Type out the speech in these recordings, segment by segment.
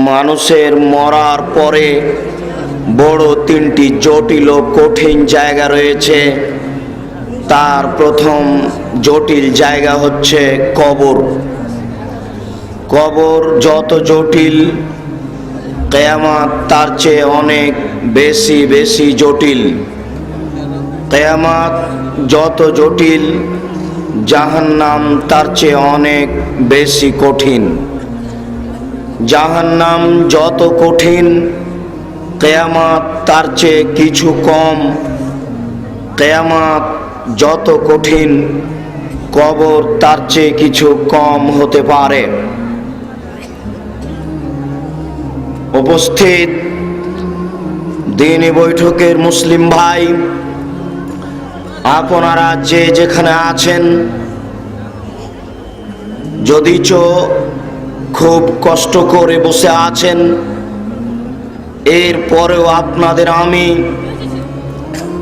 মানুষের মরার পরে বড় তিনটি জটিল ও কঠিন জায়গা রয়েছে। তার প্রথম জটিল জায়গা হচ্ছে কবর। কবর যত জটিল, কিয়ামত তার চেয়ে অনেক বেশি বেশি জটিল। কিয়ামত যত জটিল, জাহান্নাম তার চেয়ে অনেক বেশি কঠিন। জাহান্নাম যত কঠিন, কিয়ামত তার চেয়ে কিছু কম। কিয়ামত যত কঠিন, কবর তার চেয়ে কিছু কম হতে পারে। উপস্থিত দ্বীনি বৈঠকের মুসলিম ভাই, আপনারা যে যেখানে আছেন, যদিচ খুব কষ্ট করে বসে আছেন, এরপরেও আপনাদের আমি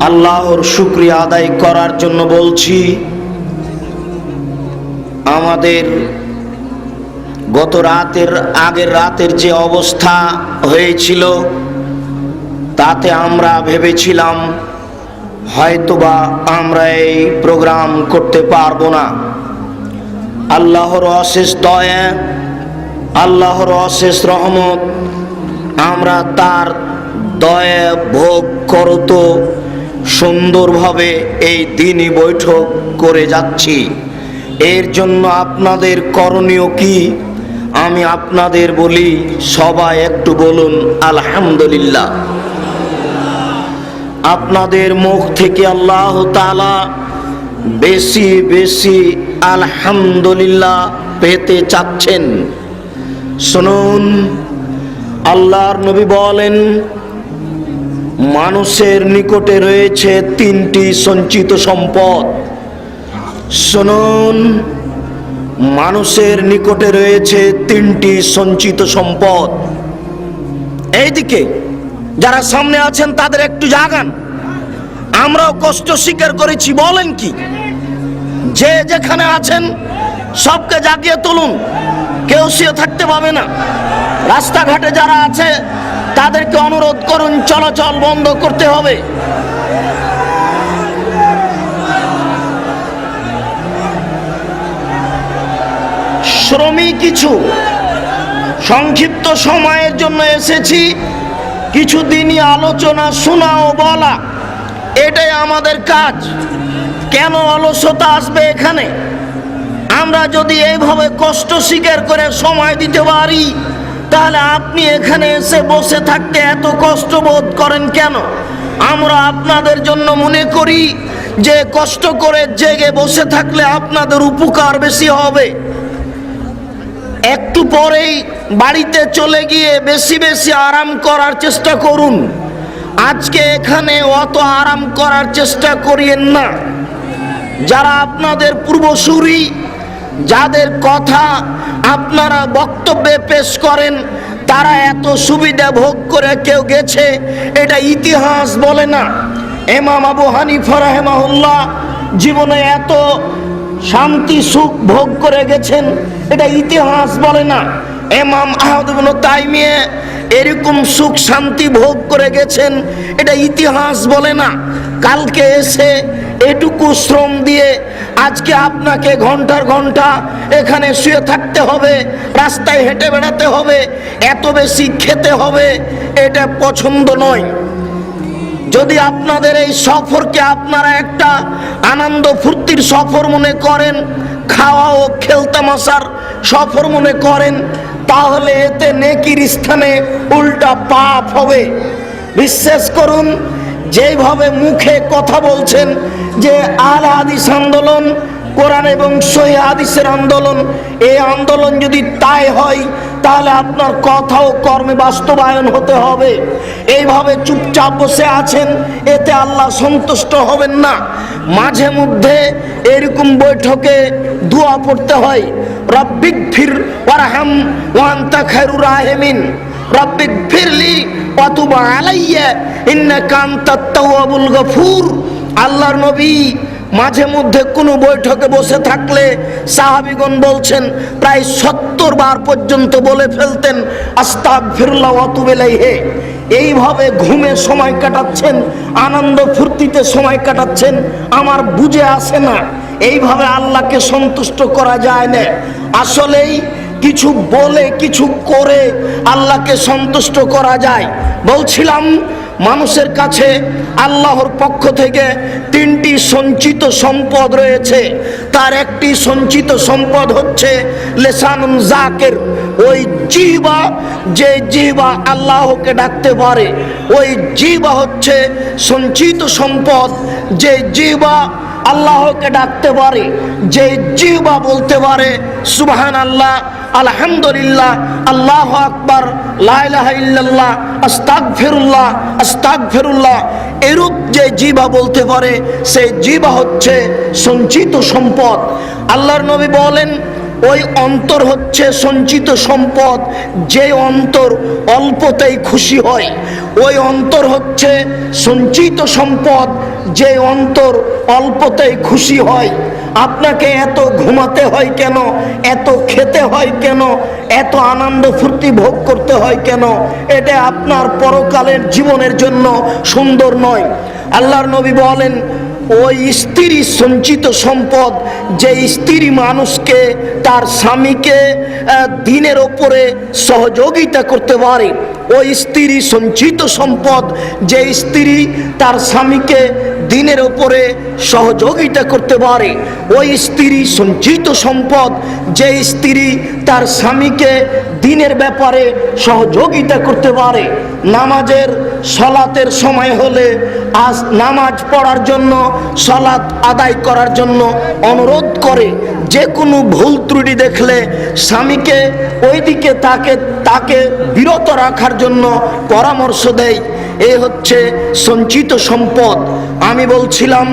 আল্লাহর শুকরিয়া আদায় করার জন্য বলছি। আমাদের গত রাতের আগের রাতের যে অবস্থা হয়েছিল, তাতে আমরা ভেবেছিলাম হয়তোবা আমরা এই প্রোগ্রাম করতে পারবো না। আল্লাহর অশেষ দয়া, আল্লাহর অশেষ রহমত, আমরা তার দয়া ভোগ করত সুন্দরভাবে এই দ্বীনি বৈঠক করে যাচ্ছি। এর জন্য আপনাদের করণীয় কি আমি আপনাদের বলি, সবাই একটু বলুন আলহামদুলিল্লাহ। আপনাদের মুখ থেকে আল্লাহ তাআলা বেশি বেশি আলহামদুলিল্লাহ পেতে চাচ্ছেন। শুনুন, আল্লাহর নবী বলেন, মানুষের নিকটে রয়েছে তিনটি সঞ্চিত সম্পদ। শুনুন, মানুষের নিকটে রয়েছে তিনটি সঞ্চিত সম্পদ। এইদিকে যারা সামনে আছেন তাদের একটু জাগান। আমরাও কষ্ট স্বীকার করেছি, বলেন কি? যে যেখানে আছেন সবকে জাগিয়ে তুলুন, কেউ শুয়ে থাকতে পাবে না। রাস্তাঘাটে যারা আছে তাদেরকে অনুরোধ করুন, চলাচল বন্ধ করতে হবে। শ্রমিক কিছু সংক্ষিপ্ত সময়ের জন্য এসেছি, কিছু দিনই আলোচনা শোনা ও বলা, এটাই আমাদের কাজ। কেন অলসতা আসবে এখানে? আমরা যদি এইভাবে কষ্ট স্বীকার করে সময় দিতে পারি, তাহলে আপনি এখানে এসে বসে থাকতে এত কষ্ট বোধ করেন কেন? আমরা আপনাদের জন্য মনে করি যে কষ্ট করে জেগে বসে থাকলে আপনাদের উপকার বেশি হবে। একটু পরেই বাড়িতে চলে গিয়ে বেশি বেশি আরাম করার চেষ্টা করুন। আজকে এখানে অত আরাম করার চেষ্টা করিয়েন না। যারা আপনাদের পূর্বসূরি, যাদের কথা আপনারা বক্তব্যে পেশ করেন, তারা এত সুবিধা ভোগ করে কেউ গেছে, এটা ইতিহাস বলে না। ইমাম আবু হানিফা রাহিমাহুল্লাহ জীবনে এত শান্তি সুখ ভোগ করে গেছেন, এটা ইতিহাস বলে না। ইমাম আহমদ ইবনে তাইমিয়া এরকম সুখ শান্তি ভোগ করে গেছেন, এটা ইতিহাস বলে না। কালকে এসে এটুকু শ্রম দিয়ে আজকে আপনাকে ঘন্টার ঘন্টা এখানে শুয়ে থাকতে হবে, রাস্তায় হেঁটে বেড়াতে হবে, এত বেশি খেতে হবে, এটা পছন্দ নয়। যদি আপনাদের এই সফরকে আপনারা একটা আনন্দ ফুর্তির সফর মনে করেন, খাওয়া ও খেলতামাশার সফর মনে করেন, তাহলে এতে নেকির স্থানে উল্টা পাপ হবে। বিশ্বাস করুন, যেভাবে মুখে কথা বলছেন যে আল হাদিস আন্দোলন, কোরআন এবং সহিহ হাদিসের আন্দোলন, এই আন্দোলন যদি তাই হয়, তাহলে আপনার কথা ও কর্মে বাস্তবায়ন হতে হবে। এইভাবে চুপচাপ বসে আছেন, এতে আল্লাহ সন্তুষ্ট হবেন না। মাঝে মধ্যে এরকম বৈঠকে দোয়া পড়তে হয়, রব্বিক ফির ওয়ারহাম ওয়া আনতা খায়রুর রাহিমিন, রব্বিক ফিরলি ওয়া তুব আলাইয়া ইন্নাকা আনতাত তাওয়াবুল গফুর। আল্লাহর নবী মাঝে মধ্যে কোনো বৈঠকে বসে থাকলে সাহাবীগণ বলছেন প্রায় 70 বার পর্যন্ত বলে ফেলতেন আস্তাগফিরুল্লাহ ওয়া আতুবু ইলাইহি। এইভাবে ঘুমে সময় কাটাচ্ছেন, আনন্দ ফুর্তিতে সময় কাটাচ্ছেন, আমার বুঝে আসে না এইভাবে আল্লাহকে সন্তুষ্ট করা যায় না। আসলেই কিছু বলে কিছু করে আল্লাহকে সন্তুষ্ট করা যায়। বলছিলাম মানুষের কাছে আল্লাহর পক্ষ থেকে 3টি সঞ্চিত সম্পদ রয়েছে। তার একটি সঞ্চিত সম্পদ হচ্ছে লিসানুন যাকির, ওই জিহ্বা, যে জিহ্বা আল্লাহকে ডাকতে পারে, ওই জিহ্বা হচ্ছে সঞ্চিত সম্পদ। যে জিহ্বা আল্লাহকে ডাকতে পারে, যে জিহ্বা বলতে পারে সুবহানাল্লাহ, আলহামদুলিল্লাহ, আল্লাহু আকবার, লা ইলাহা ইল্লাল্লাহ, আস্তাগফিরুল্লাহ, আস্তাগফিরুল্লাহ, এরূপ যে জিহ্বা বলতে পারে সেই জিহ্বা হচ্ছে সঞ্চিত সম্পদ। আল্লাহর নবী বলেন ওই অন্তর হচ্ছে সঞ্চিত সম্পদ, যে অন্তর অল্পতেই খুশি হয়। ওই অন্তর হচ্ছে সঞ্চিত সম্পদ, যে অন্তর অল্পতেই খুশি হয়। আপনাকে এত ঘুমাতে হয় কেন, এত খেতে হয় কেন, এত আনন্দ ফুর্তি ভোগ করতে হয় কেন? এটা আপনার পরকালের জীবনের জন্য সুন্দর নয়। আল্লাহর নবী বলেন ওই স্ত্রী সঞ্চিত সম্পদ, যে স্ত্রী মানুষকে, তার স্বামীকে দিনের ওপরে সহযোগিতা করতে পারে। ওই স্ত্রী সঞ্চিত সম্পদ, যে স্ত্রী তার স্বামীকে দিনের ওপরে সহযোগিতা করতে পারে। ওই স্ত্রী সঞ্চিত সম্পদ, যে স্ত্রী তার স্বামীকে দিনের ব্যাপারে সহযোগিতা করতে পারে। নামাজের সালাতের সময় হলে আজ নামাজ পড়ার জন্য, সালাত আদায় করার জন্য অনুরোধ করে। যে কোনো ভুল ত্রুটি দেখলে স্বামীকে ওইদিকে তাকে বিরত রাখার জন্য পরামর্শ দেয়। এই হচ্ছে সঞ্চিত সম্পদ। আমি বলছিলাম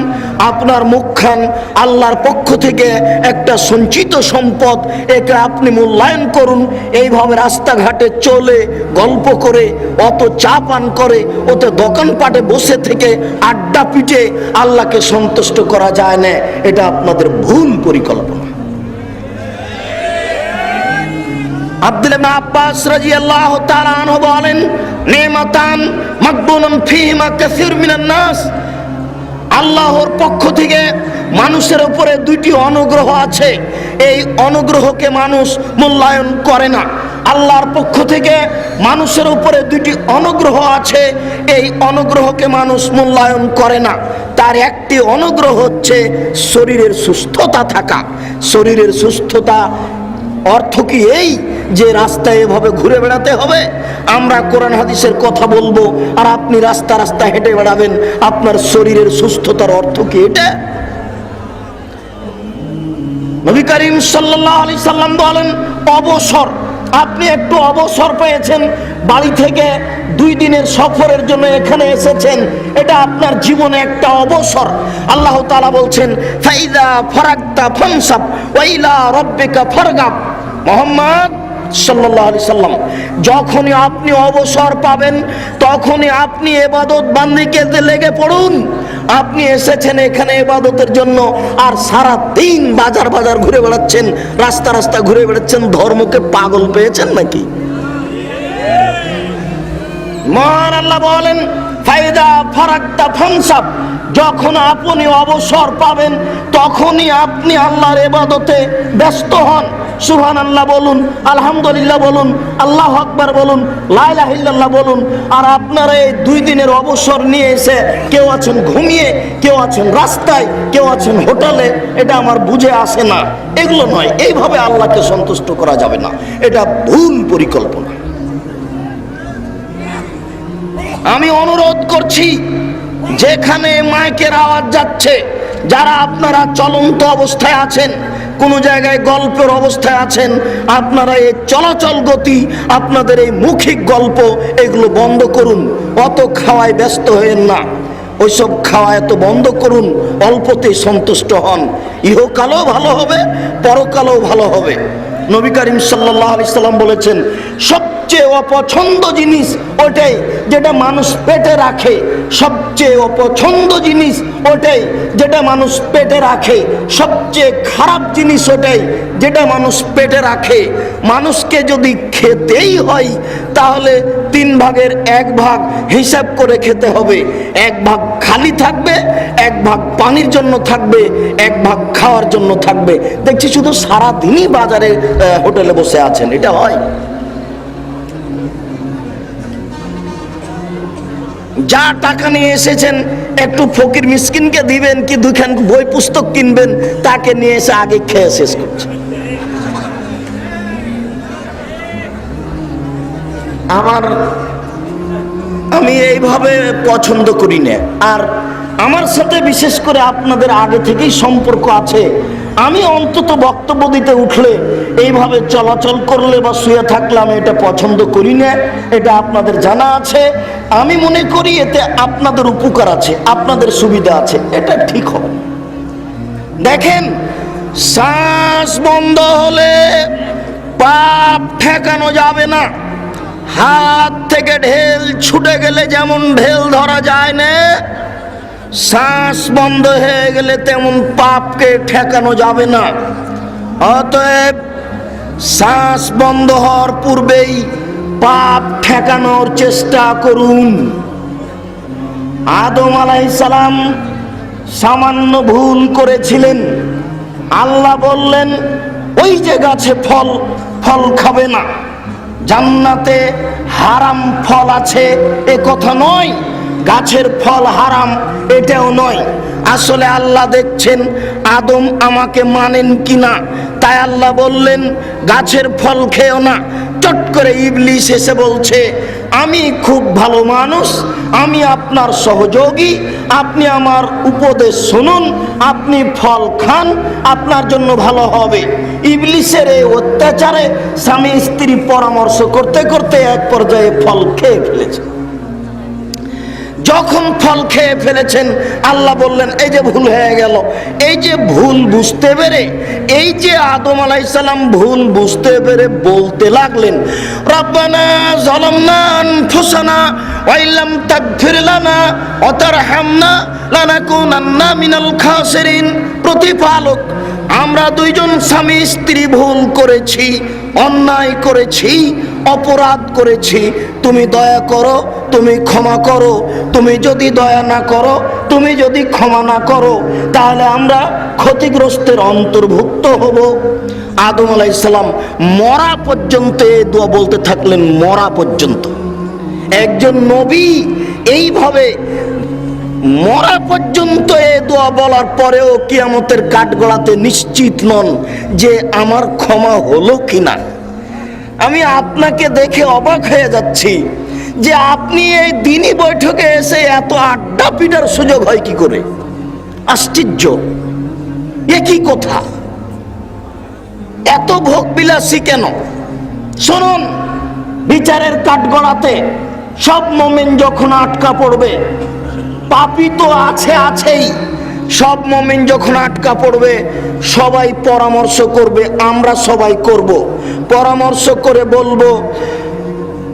আপনার মুখখান আল্লাহর পক্ষ থেকে একটা সঞ্চিত সম্পদ, একে আপনি মূল্যায়ন করুন। এইভাবে রাস্তাঘাটে চলে গল্প করে, অত চা পান করে, ওতে দোকানপাটে বসে থেকে আড্ডা পিটে আল্লাহকে সন্তুষ্ট করা যায় না। এটা আপনাদের ভুল পরিকল্পনা। আব্দুল্লাহ ইবনে আব্বাস রাদিয়াল্লাহু তাআলা আনহু বলেন নেমাতান মাকবুনুন ফীহিমা কাসীর মিনান নাস, আল্লাহর পক্ষ থেকে মানুষের উপরে 2টি অনুগ্রহ আছে, এই অনুগ্রহকে মানুষ মূল্যায়ন করে না। আল্লাহর পক্ষ থেকে মানুষের উপরে 2টি অনুগ্রহ আছে, এই অনুগ্রহকে মানুষ মূল্যায়ন করে না। তার একটি অনুগ্রহ হচ্ছে শরীরের সুস্থতা থাকা। শরীরের সুস্থতা অর্থ কি এই যে রাস্তায় এভাবে ঘুরে বেড়াতে হবে? আমরা কোরআন হাদিসের কথা বলবো আর আপনি রাস্তা রাস্তা হেঁটে বেড়াবেন? আপনার শরীরের সুস্থতার অর্থ কি এটা? নবী করিম সাল্লাল্লাহু আলাইহি সাল্লাম বলেন অবসর। আপনি একটু অবসর পেয়েছেন, বাড়ি থেকে 2 দিনের সফরের জন্য এখানে এসেছেন, এটা আপনার জীবনে একটা অবসর। আল্লাহ তাআলা বলছেন ফাইদা ফারাগতা ফানসাব ওয়া ইলা রাব্বিকা ফারগাব। মুহাম্মদ সাল্লাল্লাহু আলাইহি সাল্লাম, যখনই আপনি অবসর পাবেন তখনই আপনি ইবাদত বান্দিকে লেগে পড়ুন। আপনি এসেছেন এখানে ইবাদতের জন্য, আর সারা দিন বাজার বাজার ঘুরে বেড়াচ্ছেন, রাস্তা রাস্তা ঘুরে বেড়াচ্ছেন। ধর্মকে পাগল পেয়েছেন নাকি? মহান আল্লাহ বলেন ফাইদা ফারাগতা ফানসাব, যখন আপনি অবসর পাবেন তখনই আপনি আল্লাহর ইবাদতে ব্যস্ত হন। সুবহানাল্লাহ বলুন, আলহামদুলিল্লাহ বলুন, আল্লাহু আকবার বলুন, লা ইলাহা ইল্লাল্লাহ বলুন। আর আপনারা এই 2 দিনের অবসর নিয়ে এসে কেউ আছেন ঘুমিয়ে, কেউ আছেন রাস্তায়, কেউ আছেন হোটেলে। এটা আমার বুঝে আসে না। এগুলো নয়, এইভাবে আল্লাহকে সন্তুষ্ট করা যাবে না, এটা ভুল পরিকল্পনা। আমি অনুরোধ করছি যেখানে মাইকের আওয়াজ যাচ্ছে, যারা আপনারা চলন্ত অবস্থায় আছেন, কোন জায়গায় গল্পের অবস্থায় আছেন, আপনারা এই চলাচল গতি, আপনাদের এই মৌখিক গল্প, এগুলো বন্ধ করুন। অত খাওয়ায় ব্যস্ত হয়েন না, ওইসব খাওয়া এত বন্ধ করুন। অল্পতেই সন্তুষ্ট হন, ইহকালও ভালো হবে, পরকালও ভালো হবে। নবী করিম সাল্লাল্লাহু আলাইহি সাল্লাম বলেছেন সবচেয়ে অপছন্দ জিনিস ওটাই যেটা মানুষ পেটে রাখে, সবচেয়ে অপছন্দ জিনিস ওটাই যেটা মানুষ পেটে রাখে, সবচেয়ে খারাপ জিনিস ওটাই যেটা মানুষ পেটে রাখে। মানুষকে যদি খেতেই হয় তাহলে 3 ভাগের 1 ভাগ হিসাব করে খেতে হবে। 1 ভাগ খালি থাকবে, 1 ভাগ পানির জন্য থাকবে, 1 ভাগ খাওয়ার জন্য থাকবে। দেখছি শুধু সারাদিনই বাজারে হোটেলে বসে আছেন, এটা হয়? যা টাকা নিয়ে এসেছেন একটু ফকির মিসকিনকে দিবেন কি 2খান বই পুস্তক কিনবেন, তাকে নিয়ে এসে আগে খেয়ে শেষ করছে। আমি এইভাবে পছন্দ করি না। আর আমার সাথে বিশেষ করে আপনাদের আগে থেকেই সম্পর্ক আছে। আমি অন্তত বক্তব্য দিতে উঠলে এইভাবে চলাচল করলে বা শুয়ে থাকলে আমি এটা পছন্দ করি না, এটা আপনাদের জানা আছে। আমি মনে করি এতে আপনাদের উপকার আছে, আপনাদের সুবিধা আছে, এটা ঠিক হবে। দেখেন, শ্বাস বন্ধ হলে পাপ ঠেকানো যাবে না। হাত থেকে ঢেল ছুটে গেলে যেমন ঢেল ধরা যায় না, শ্বাস বন্ধ হয়ে গেলে তেমন পাপকে ঠেকানো যাবে না। অতএব শ্বাস বন্ধ হওয়ার পূর্বেই পাপ ঠেকানোর চেষ্টা করুন। আদম আলাইহিস সালাম সামান্য ভুল করেছিলেন। আল্লাহ বললেন ওই যে গাছে ফল খাবে না, জান্নাতে হারাম ফল আছে এ কথা নয়, গাছের ফল হারাম এটাও নয়। আসলে আল্লাহ দেখছেন আদম আমাকে মানেন কিনা, তাই আল্লাহ বললেন গাছের ফল খেও না। চট করে ইবলিস এসে বলছে আমি খুব ভালো মানুষ, আমি আপনার সহযোগী, আপনি আমার উপদেশ শুনুন, আপনি ফল খান, আপনার জন্য ভালো হবে। ইবলিসের এই অত্যাচারে স্বামী স্ত্রী পরামর্শ করতে করতে এক পর্যায়ে ফল খেয়ে ফেলেছে। যখন ফল খেয়ে ফেলেছেন আল্লাহ বললেন এই যে ভুল হয়ে গেল। এই যে ভুল বুঝতে পেরে, এই যে আদম আলাইহিস সালাম ভুল বুঝতে পেরে বলতে লাগলেন রব্বানা যালামনা আনফুসানা ওয়া ইল্লাম তাগফির লানা ওয়া তারহামনা লানাকুনান্না মিনাল খাসিরিন। প্রতিপালক, আমরা 2 জন স্বামী স্ত্রী ভুল করেছি, অন্যায় করেছি, অপরাধ করেছি, তুমি দয়া করো, তুমি ক্ষমা করো। তুমি যদি দয়া না করো, তুমি যদি ক্ষমা না করো, তাহলে আমরা ক্ষতিগ্রস্তের অন্তর্ভুক্ত হব। আদম আলাইহিস সালাম মরা পর্যন্ত এই দোয়া বলতে থাকলেন, মরা পর্যন্ত। একজন নবী এইভাবে মরা পর্যন্ত এ দোয়া বলার পরেও কিয়ামতের কাঠগড়াতে নিশ্চিত নন যে আমার ক্ষমা হলো কিনা। আমি আপনাকে দেখে অবাক হয়ে যাচ্ছি যে আপনি এই দিনই বৈঠকে এসে এত আড্ডা পিটার সুযোগ হয় কি করে? আশ্চর্য, এ কি কথা? এত ভোগ বিলাসী কেন? শুনুন, বিচারের কাঠগড়াতে সব মুমিন যখন আটকা পড়বে, পাপী তো আছেই, সব মুমিন যখন আটকা পড়বে সবাই পরামর্শ করবে, আমরা সবাই করব, পরামর্শ করে বলবো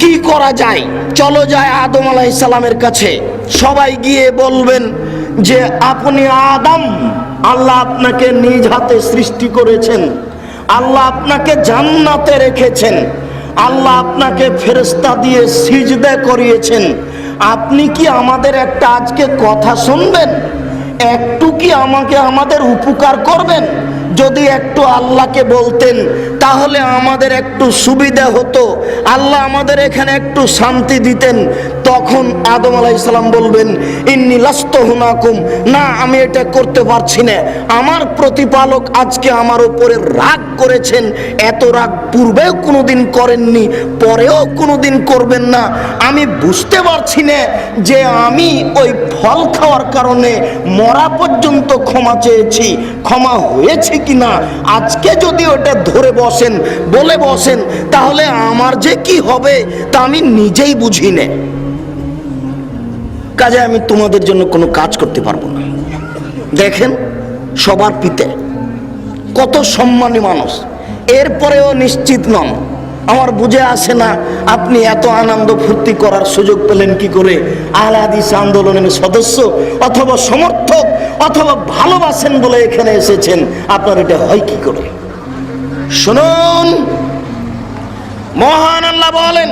কি করা যায়। চলো যায় আদম আলাইহিস সালামের কাছে। সবাই গিয়ে বলবেন যে আপনি আদম, আল্লাহ আপনাকে নিজ হাতে সৃষ্টি করেছেন, আল্লাহ আপনাকে জান্নাতে রেখেছেন, আল্লাহ আপনাকে ফেরেশতা দিয়ে সিজদা করিয়েছেন। আপনি কি আমাদের একটা আজকে কথা শুনবেন? একটু কি আমাদের উপকার করবেন? যদি একটু আল্লাহকে বলতেন তাহলে আমাদের একটু সুবিধা হতো, আল্লাহ আমাদের এখানে একটু শান্তি দিতেন। তখন আদম আলাইহিস সালাম বলবেন ইন্নী লাস্তু হুনাকুম, না আমি এটা করতে পারছি না, আমার প্রতিপালক আজকে আমার উপরে রাগ করেছেন। এত রাগ পূর্বেও কোনোদিন করেননি, পরেও কোনোদিন করবেন না। আমি বুঝতে পারছি না যে আমি ওই ফল খাওয়ার কারণে মরা পর্যন্ত ক্ষমা চেয়েছি, ক্ষমা হয়েছে কিনা। আজকে যদি ওটা ধরে বসেন, বলে বসেন, তাহলে আমার যে কি হবে তা আমি নিজেই বুঝি না। কাজে আমি তোমাদের জন্য কোনো কাজ করতে পারবো না। দেখেন, সবার পিতা কত সম্মানী মানুষ, এরপরেও নিশ্চিত নন। আমার বুঝে আসে না আপনি এত আনন্দ ফুর্তি করার সুযোগ পেলেন কি করে? আহলে হাদিস আন্দোলনের সদস্য অথবা সমর্থক অথবা ভালোবাসেন বলে এখানে এসেছেন, আপনার এটা হয় কি করে? শুনুন, মহান আল্লাহ বলেন,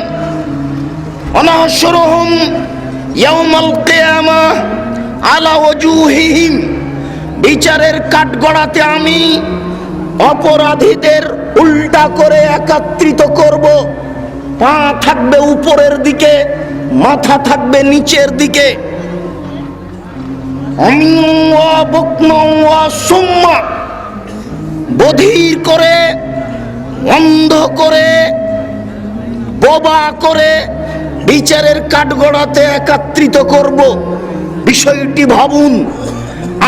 অনাহশুরুহুম ইয়াউমাল কিয়ামাহ আলা ওয়াজুহিহিম, বিচারের কাঠগড়াতে আমি অপরাধীদের উল্টা করে একত্রিত করব। পা থাকবে উপরের দিকে, মাথা থাকবে নিচের দিকে। বধির করে, অন্ধ করে, বোবা করে বিচারের কাঠগড়াতে একত্রিত করব। বিষয়টি ভাবুন,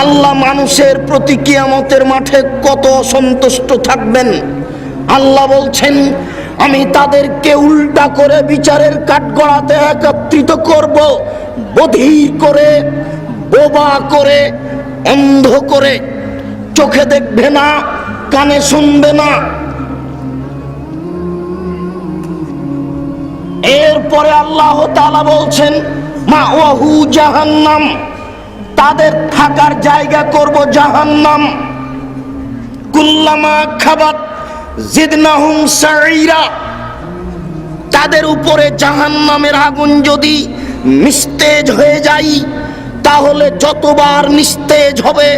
আল্লাহ মানুষের প্রতি কিয়ামতের মাঠে কত অসন্তুষ্ট থাকবেন। আল্লাহ বলছেন, আমি তাদেরকে উল্টা করে বিচারের কাঠগড়াতে একত্রিত করব, বধির করে, বোবা করে, অন্ধ করে। চোখে দেখবে না, কানে শুনবে না। এরপরে আল্লাহ তাআলা বলছেন, মাওয়াহু জাহান্নাম, তাদের থাকার জায়গা করব জাহান্নাম। কুল্লামা খাবাত জিদনাহুম সাইরা, তাদের উপরে জাহান্নামের আগুন যদি নিস্তেজ হয়ে যায়, তাহলে যতবার নিস্তেজ হবে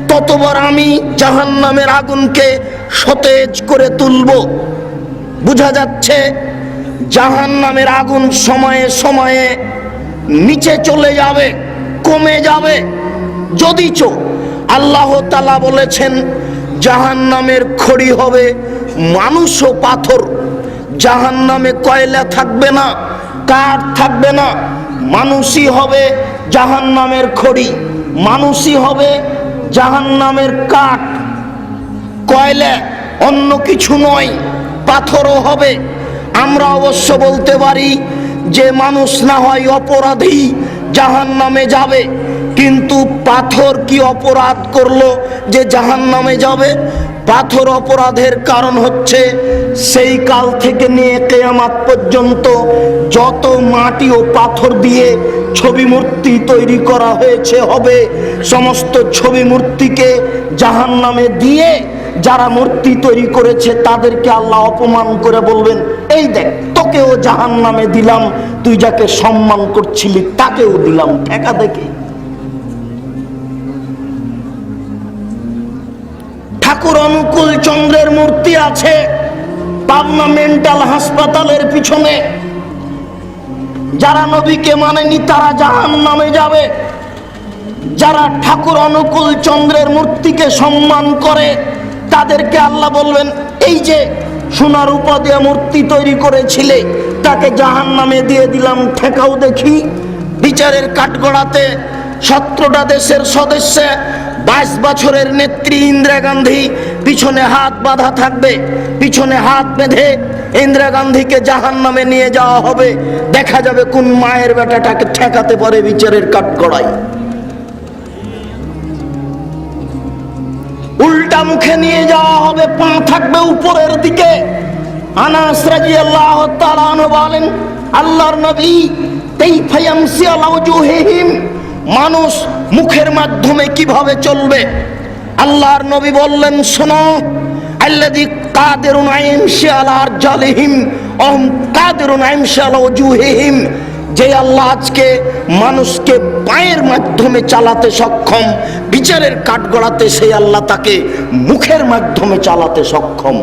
ততবার আমি জাহান্নামের আগুনকে সতেজ করে তুলব। বোঝা যাচ্ছে জাহান্নামের আগুন সময়ে সময়ে নিচে চলে যাবে, কমে যাবে। যদিচ আল্লাহ তাআলা বলেছেন জাহান্নামের খড়ি হবে মানুষ ও পাথর। জাহান্নামে কয়লা থাকবে না, কাঠ থাকবে না, মানুষই হবে জাহান্নামের খড়ি, মানুষই হবে জাহান্নামের কাঠ। কয়লা অন্য কিছু নয়, পাথরও হবে। আমরা অবশ্য বলতে পারি যে মানুষ না হয় অপরাধী, জাহান্নামে যাবে, কিন্তু পাথর কি অপরাধ করলো যে জাহান্নামে যাবে? পাথর অপরাধের কারণ হচ্ছে সেই কাল থেকে নিয়ে কিয়ামত পর্যন্ত যত মাটি ও পাথর দিয়ে ছবি মূর্তি তৈরি করা হয়েছে হবে, সমস্ত ছবি মূর্তিকে জাহান্নামে দিয়ে যারা মূর্তি তৈরি করেছে তাদেরকে আল্লাহ অপমান করে বলবেন, এই দেখ তোকেও জাহান্নামে দিলাম, তুই যাকে সম্মান করছিলি তাকেও দিলাম, ঠেকা দেখি। ঠাকুর অনুকূল চন্দ্রের মূর্তি আছে পাবনা মেন্টাল হাসপাতালের পিছনে। যারা নবীকে মানেনি তারা জাহান্নামে যাবে। যারা ঠাকুর অনুকূল চন্দ্রের মূর্তিকে সম্মান করে তাদেরকে আল্লাহ বলবেন, এই যে সোনার রূপা দিয়ে মূর্তি তৈরি করেছিলে তাকে জাহান্নামে দিয়ে দিলাম, ঠেকাও দেখি। বিচারের কাঠগড়াতে 17টা দেশের সদস্য, 22 বছরের নেত্রী ইন্দিরা গান্ধী, পিছনে হাত বাঁধা থাকবে। পিছনে হাত বেঁধে ইন্দিরা গান্ধীকে জাহান্নামে নিয়ে যাওয়া হবে। দেখা যাবে কোন মায়ের বেটাটাকে ঠেকাতে পারে বিচারের কাঠগড়ায়। উল্টা মুখে নিয়ে যাওয়া হবে, পা থাকবে উপরের দিকে। আনাস রাদিয়াল্লাহু তাআলা আনহু বলেন, আল্লাহর নবী কাইফা ইয়ামসি আলা ওয়াজুহিহিম, মানুষ মুখের মাধ্যমে কিভাবে চলবে? আল্লাহর নবী বললেন, শোনো, আল্লাযী কাদিরুন আইমশি আলা আরজালিহিম ওয়া কাদিরুন আইমশি আলা ওয়াজুহিহিম, যে আল্লাহ আজকে মানুষকে পায়ের মাধ্যমে চালাতে সক্ষম, বিচারের কাঠগড়াতে সেই আল্লাহ তাকে মুখের মাধ্যমে চালাতে সক্ষম।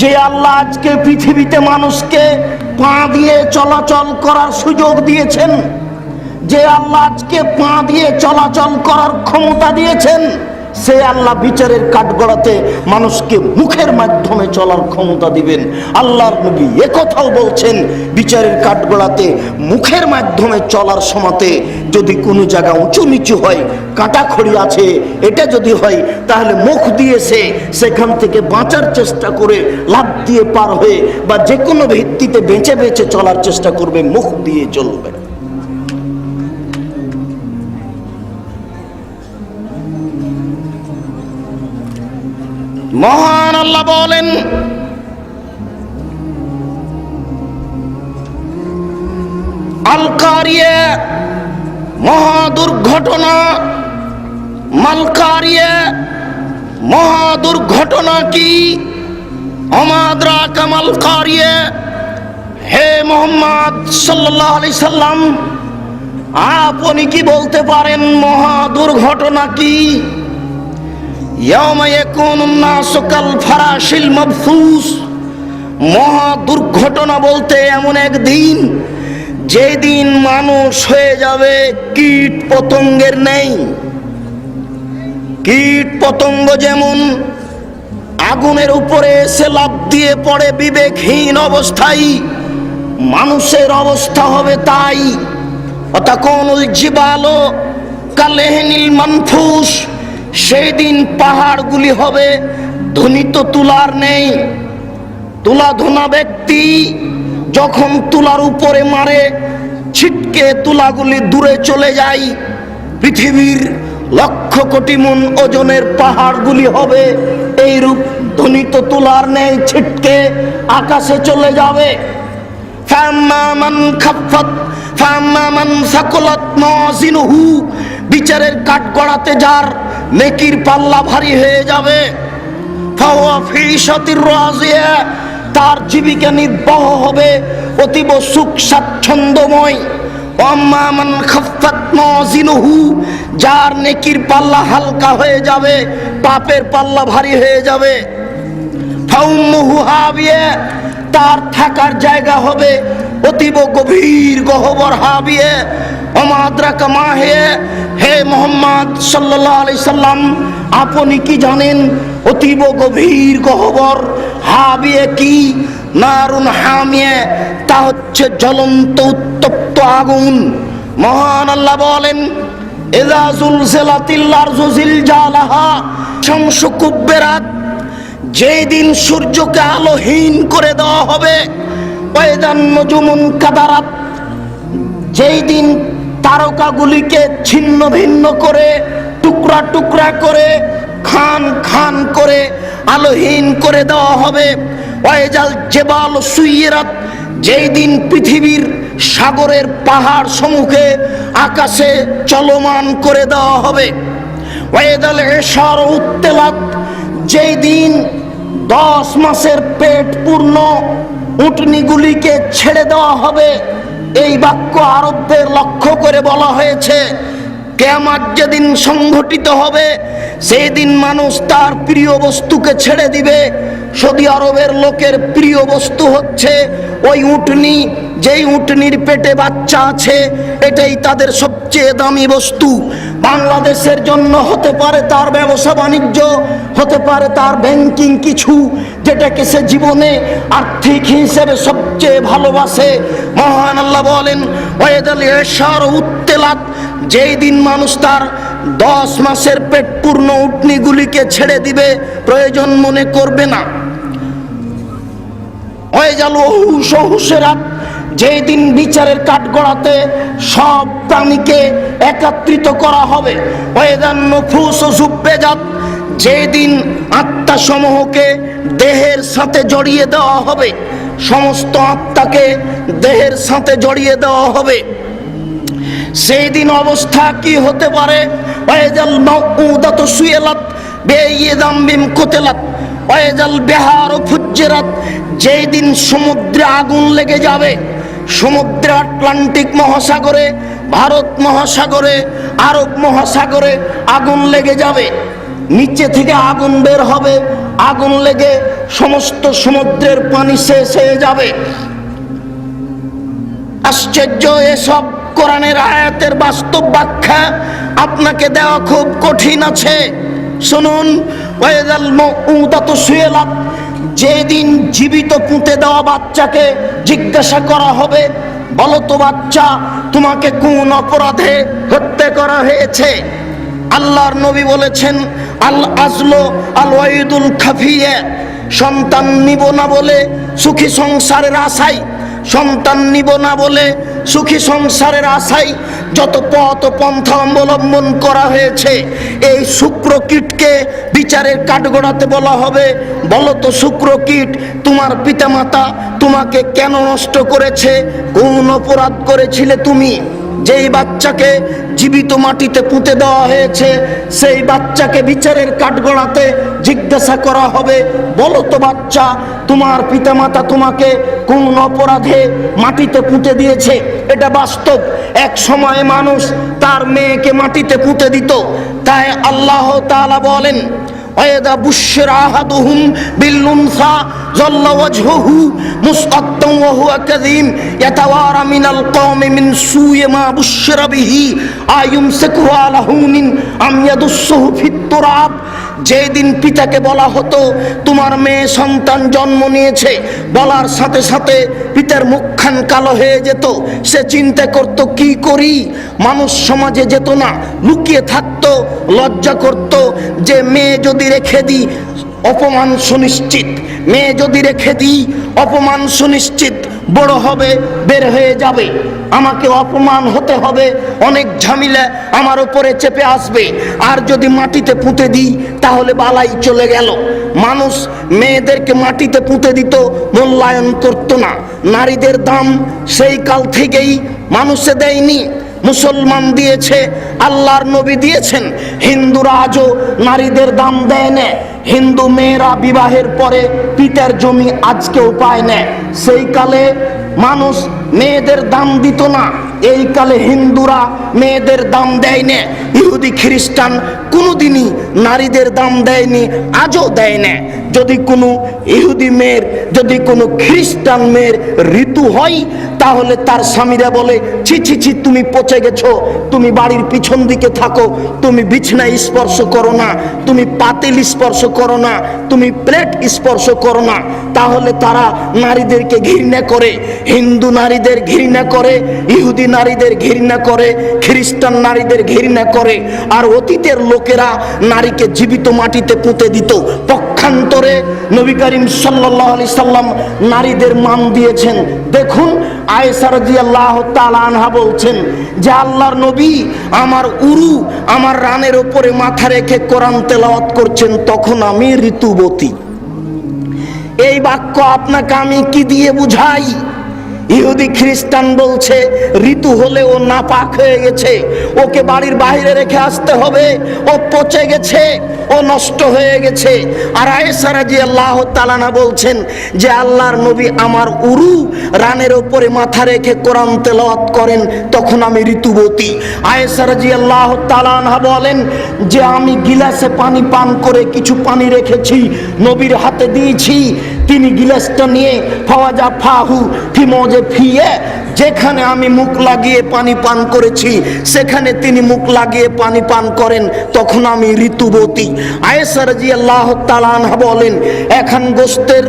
যে আল্লাহ আজকে পৃথিবীতে মানুষকে পা দিয়ে চলাচল করার সুযোগ দিয়েছেন, যে আল্লাহ আজকে পা দিয়ে চলাচল করার ক্ষমতা দিয়েছেন, সে আল্লাহ বিচারের কাঠগড়াতে মানুষকে মুখের মাধ্যমে চলার ক্ষমতা দিবেন। আল্লাহর নবী একথাও বলছেন, বিচারের কাঠগড়াতে মুখের মাধ্যমে চলার সময়তে যদি কোনো জায়গা উঁচু নিচু হয়, কাঁটাখড়ি আছে, এটা যদি হয়, তাহলে মুখ দিয়ে সেখান থেকে বাঁচার চেষ্টা করে, লাফ দিয়ে পার হয়ে বা যে কোনো ভিত্তিতে বেঁচে বেঁচে চলার চেষ্টা করবে, মুখ দিয়ে চলবে। মহান আল্লাহ বলেন, আল কারিয়া মহা দুর্ঘটনা, মাল কারিয়া মহা দুর্ঘটনা কি? আমাদরা কামাল কারিয়া। হে মোহাম্মদ সাল্লাল্লাহু আলাইহি সাল্লাম, আপনি কি বলতে পারেন মহা দুর্ঘটনা কি? ইয়াউমা ইয়াকুনুন নাসু কাল ফারাশিল মাবসুস। মহা দুর্ঘটনা বলতে এমন একদিন, যেদিন মানুষ হয়ে যাবে কীট পতঙ্গের নেই। কীট পতঙ্গ যেমন আগুনের উপরে এসে লাফ দিয়ে পড়ে বিবেকহীন অবস্থায়, মানুষের অবস্থা হবে তাই। অতাকুনুল জিবালু কালেহনিল মানফুস। সেই দিন পাহাড়গুলি হবে ধ্বনিত তুলার নেই। তুলা ধোনা ব্যক্তি যখন তুলার উপরে মারে, ছিটকে তুলাগুলি দূরে চলে যায়। পৃথিবীর লক্ষ কোটি মন ওজনের পাহাড়গুলি হবে এইরূপ ধ্বনিত তুলার নেই, ছিটকে আকাশে চলে যাবে। ফাম্মা মান খাফফাত ফাম্মা মান সাকুলাত মাওয়াজিনুহু। বিচারের কাঠগড়াতে যার নেকির পাল্লা ভারী হয়ে যাবে, ফাহুয়া ফি ঈশাতির রাজিয়া। তার জীবিকা নির্বাহ হবে অতীব সুখ স্বাচ্ছন্দ্যময়। ওয়াম্মা মান খাফফাত মাওয়াজিনুহু। যার নেকির পাল্লা হালকা হয়ে যাবে, পাপের পাল্লা ভারী হয়ে যাবে, ফাউম্মুহু হাবিয়া। তার থাকার জায়গা হবে অতীব গভীর গহ্বর হাবিয়ে। ওমা আদরাকা মা হিয়া। হে মুহাম্মদ সাল্লাল্লাহু আলাইহি সাল্লাম, আপনি কি জানেন অতীব গভীর গহ্বর হাবিয়ে কি? নারুন হামিয়ে। তা হচ্ছে জ্বলন্ত উত্তপ্ত আগুন। মহান আল্লাহ বলেন, ইযা যুলজিলাতিল আরযু জিলজালাহা। শামসু কুব্বিরাত। যেই দিন সূর্যকে আলোহীন করে দেওয়া হবে। ওয়াইদান নুজুমুন কাদারাত। যেই দিন তারকাগুলিকে ছিন্ন ভিন্ন করে, টুকরা টুকরা করে, খান খান করে আলোহীন করে দেওয়া হবে। ওয়াইজাল জিবাল সুইরাত। যেই দিন পৃথিবীর সাগরের পাহাড় সমূহকে আকাশে চলমান করে দেওয়া হবে। ওয়াইদাল ইশার উত্তালাত। যেই দিন 10 মাসের পেট পূর্ণ উটনিগুলিকে ছেড়ে দেওয়া হবে। এই বাক্য আরবদের লক্ষ্য করে বলা হয়েছে। কিয়ামত যেদিন সংঘটিত হবে, সেই দিন মানুষ তার প্রিয় বস্তুকে ছেড়ে দিবে। সৌদি আরবের লোকের প্রিয় বস্তু হচ্ছে ওই উটনি। যেই উটনির পেটে বাচ্চা আছে, এটাই তাদের সবচেয়ে দামি বস্তু। বাংলাদেশের জন্য হতে পারে তার ব্যবসা বাণিজ্য, হতে পারে তার ব্যাংকিং কিছু, যেটাকে সে জীবনে আর্থিক হিসেবে সবচেয়ে ভালোবাসে। মহান আল্লাহ বলেন, ওয়াইদাল ইশার উত্তালাত। যেই দিন মানুষ তার 10 মাসের পেট পূর্ণ উটনিগুলিকে ছেড়ে দিবে, প্রয়োজন মনে করবে না। ওয়াইজাল ওহুশরাত। যেই দিন বিচারের কাঠগড়াতে সব প্রাণীকে একত্রিত করা হবে। ওয়াইদান নুফুস যুব্বাজাত। যেই দিন আত্মাসমূহকে দেহের সাথে জড়িয়ে দেওয়া হবে, সমস্ত আত্মাকে দেহের সাথে জড়িয়ে দেওয়া হবে। সেই দিন অবস্থা কি হতে পারে? ওয়াইজাল মাউউদাতু সুইলাত বিআইয়ি যামবিন কুতিলাত ওয়াইজাল বিহারু ফুজ্জিরাত। যেই দিন সমুদ্রে আগুন লেগে যাবে, সমুদ্রে আটলান্টিক মহাসাগরে, ভারত মহাসাগরে, আরব মহাসাগরে আগুন লেগে যাবে। নিচে থেকে আগুন বের হবে, আগুন লেগে সমস্ত সমুদ্রের পানি শেষ হয়ে যাবে। আশ্চর্য! এসব কোরআনের আয়াতের বাস্তব ব্যাখ্যা আপনাকে দেওয়া খুব কঠিন আছে। শুনুন, ওয়াইজাল মাউউদাতু সুইলাত। যেদিন জীবিত পুঁতে দেওয়া বাচ্চাকে জিজ্ঞাসা করা হবে, বলো তো বাচ্চা, তোমাকে কোন অপরাধে হত্যা করা হয়েছে? আল্লাহর নবী বলেছেন, আল আজলু আল ওয়াইদুল খাফিয়া। সন্তান নিব না বলে সুখী সংসারের আশায়, সন্তান নিব না বলে সুখী সংসারের আশায় যত পথ পন্থা অবলম্বন করা হয়েছে, এই শুক্রকীটকে বিচারের কাঠগড়াতে বলা হবে, বলো তো শুক্রকীট, তোমার পিতামাতা তোমাকে কেন নষ্ট করেছে? কোন অপরাধ করেছিলে তুমি? যেই বাচ্চাকে জীবিত মাটিতে পুঁতে দেওয়া হয়েছে, সেই বাচ্চাকে বিচারের কাঠগড়াতে জিজ্ঞাসা করা হবে, বলো তো বাচ্চা, তোমার পিতামাতা তোমাকে কোন অপরাধে মাটিতে পুঁতে দিয়েছে? এটা বাস্তব। এক সময় মানুষ তার মেয়েকে মাটিতে পুঁতে দিত। তাই আল্লাহ তাআলা বলেন, ওয়াইদা বুশরা আহাদুহুম বিল উনসা যাল্লা ওয়াজহুহু মুসআদ্দান ওয়া হুয়া কাযীম ইয়াতাওয়ারা মিনাল কওমি মিন সুই মা বুশরা বিহি আয়ুমসিকুহু আলা হুনিন আম ইয়াদুসসুহু ফিত তুরাব। যেদিন পিতাকে বলা হতো তোমার মেয়ে সন্তান জন্ম নিয়েছে, বলার সাথে সাথে পিতার মুখখান কালো হয়ে যেত। সে চিন্তা করত কি করি। মানুষ সমাজে যেত না, লুকিয়ে থাকতো, লজ্জা করত যে মেয়ে যদি রেখে দিই অপমান সুনিশ্চিত, মেয়ে যদি রেখে দিই অপমান সুনিশ্চিত, বড় হবে বের হয়ে যাবে, আমাকে অপমান হতে হবে, অনেক ঝামেলা আমার উপরে চেপে আসবে। আর যদি মাটিতে পুঁতে দিই তাহলে বালাই চলে গেল। মানুষ মেয়েদেরকে মাটিতে পুঁতে দিত, মূল্যায়ন করত না। নারীদের দাম সেই কাল থেকেই মানুষে দেয়নি, মুসলমান দিয়েছে, আল্লাহর নবী দিয়েছেন। হিন্দুরা আজও নারীদের দাম দেয় না। হিন্দু মেয়েরা বিবাহের পরে পিতার জমি আজকেও পায় না। সেই কালে মানুষ মেয়েদের দাম দিত না, এই কালে হিন্দুরা মেয়েদের দাম দেয় না। ইহুদি খ্রিস্টান কোনোদিনই নারীদের দাম দেয়নি, আজও দেয় না। যদি কোনো ইহুদি মেয়ের, যদি কোনো খ্রিস্টান মেয়ের ঋতু হয়, তাহলে তার স্বামীরা বলে, ছি ছি ছি, তুমি পচে গেছো, তুমি বাড়ির পিছন দিকে থাকো, তুমি বিছনায় স্পর্শ করো না, তুমি পাতিল স্পর্শ করো না, তুমি প্লেট স্পর্শ করো না। তাহলে তারা নারীদেরকে ঘৃণা করে। হিন্দু নারীদের ঘৃণা করে, ইহুদি নারীদের ঘৃণা করে, খ্রিস্টান নারীদের ঘৃণা করে। আর অতীতের লোকেরা নারীকে জীবিত মাটিতে পুঁতে দিত। পক্ষান্তরে নবী করিম সাল্লাল্লাহু আলাইহি সাল্লাম নারীদের মান দিয়েছেন। দেখুন, আয়েশা রাদিয়াল্লাহু তাআলা আনহা বলছেন যে আল্লাহর নবী আমার উরু, আমার রানের উপরে মাথা রেখে কোরআন তেলাওয়াত করছেন, তখন আমি ঋতুবতী। এই বাক্য আপনাকে আমি কি দিয়ে বুঝাই? ইহুদি খ্রিস্টান বলছে ঋতু হলে ও নাপাক হয়ে গেছে, ওকে বাড়ির বাইরে রেখে আসতে হবে, ও পচে গেছে, ও নষ্ট হয়ে গেছে। আর আয়েশা রাদিয়াল্লাহু তাআলা বলছেন যে আল্লাহর নবী আমার উরু রানের উপরে মাথা রেখে কোরআন তেলাওয়াত করেন, তখন আমি ঋতুবতী। আয়েশা রাদিয়াল্লাহু তাআলা বলেন যে আমি গিলাসে পানি পান করে কিছু পানি রেখেছি, নবীর হাতে দিয়েছি, তিনি গিলাসটা নিয়ে ফাওয়াজা ফাহু ফিমোজে ফিয়ে, যেখানে আমি মুখ লাগিয়ে পানি পান করেছি সেখানে তিনি মুখ লাগিয়ে পানি পান করেন, তখন আমি ঋতুবতী। আয়েশা রাদিয়াল্লাহু তাআলা আনহা বলেন এখন গোশতের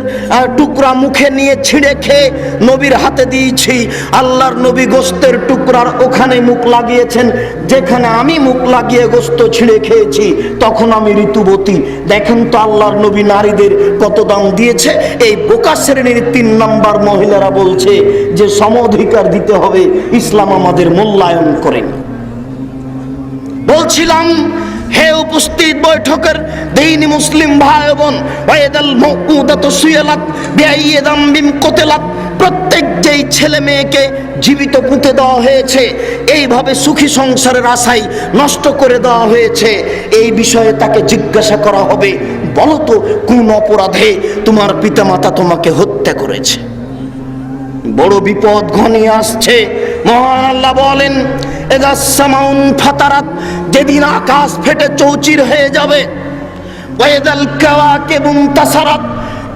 টুকরা মুখে নিয়ে ছিঁড়ে খেয়ে নবীর হাতে দিয়েছি, আল্লাহর নবী গোশতের টুকরার ওখানে মুখ লাগিয়েছেন যেখানে আমি মুখ লাগিয়ে গোশত ছিঁড়ে খেয়েছি, তখন আমি ঋতুবতী। দেখেন তো আল্লাহর নবী নারীদের কত দাম দিয়েছে। এই বোকা শ্রেণীর 3 নম্বর মহিলারা বলছে যে সম অধিকার দিতে হবে, ইসলাম আমাদের মূল্যায়ন করেন। বলছিলাম হে উপস্থিত বৈঠকের দিনী মুসলিম ভাই বোন, ওয়াইদাল মাউউদাতু সুইলাত বিআইয়ি যামবিন কুতিলাত, প্রত্যেক যেই ছেলে মেয়েকে জীবিত পুঁতে দেওয়া হয়েছে, এইভাবে সুখী সংসারের আশায় নষ্ট করে দেওয়া হয়েছে, এই বিষয়ে তাকে জিজ্ঞাসা করা হবে, বলো তো কোন অপরাধে তোমার পিতামাতা তোমাকে হত্যা করেছে? বড় বিপদ ঘনিয়ে আসছে। মহান আল্লাহ বলেন ইযাস সামাউন ফাতারাত, যেদিন আকাশ ফেটে চৌচির হয়ে যাবে, ওয়াইদাল কাওয়াকিবুন তাসারাত,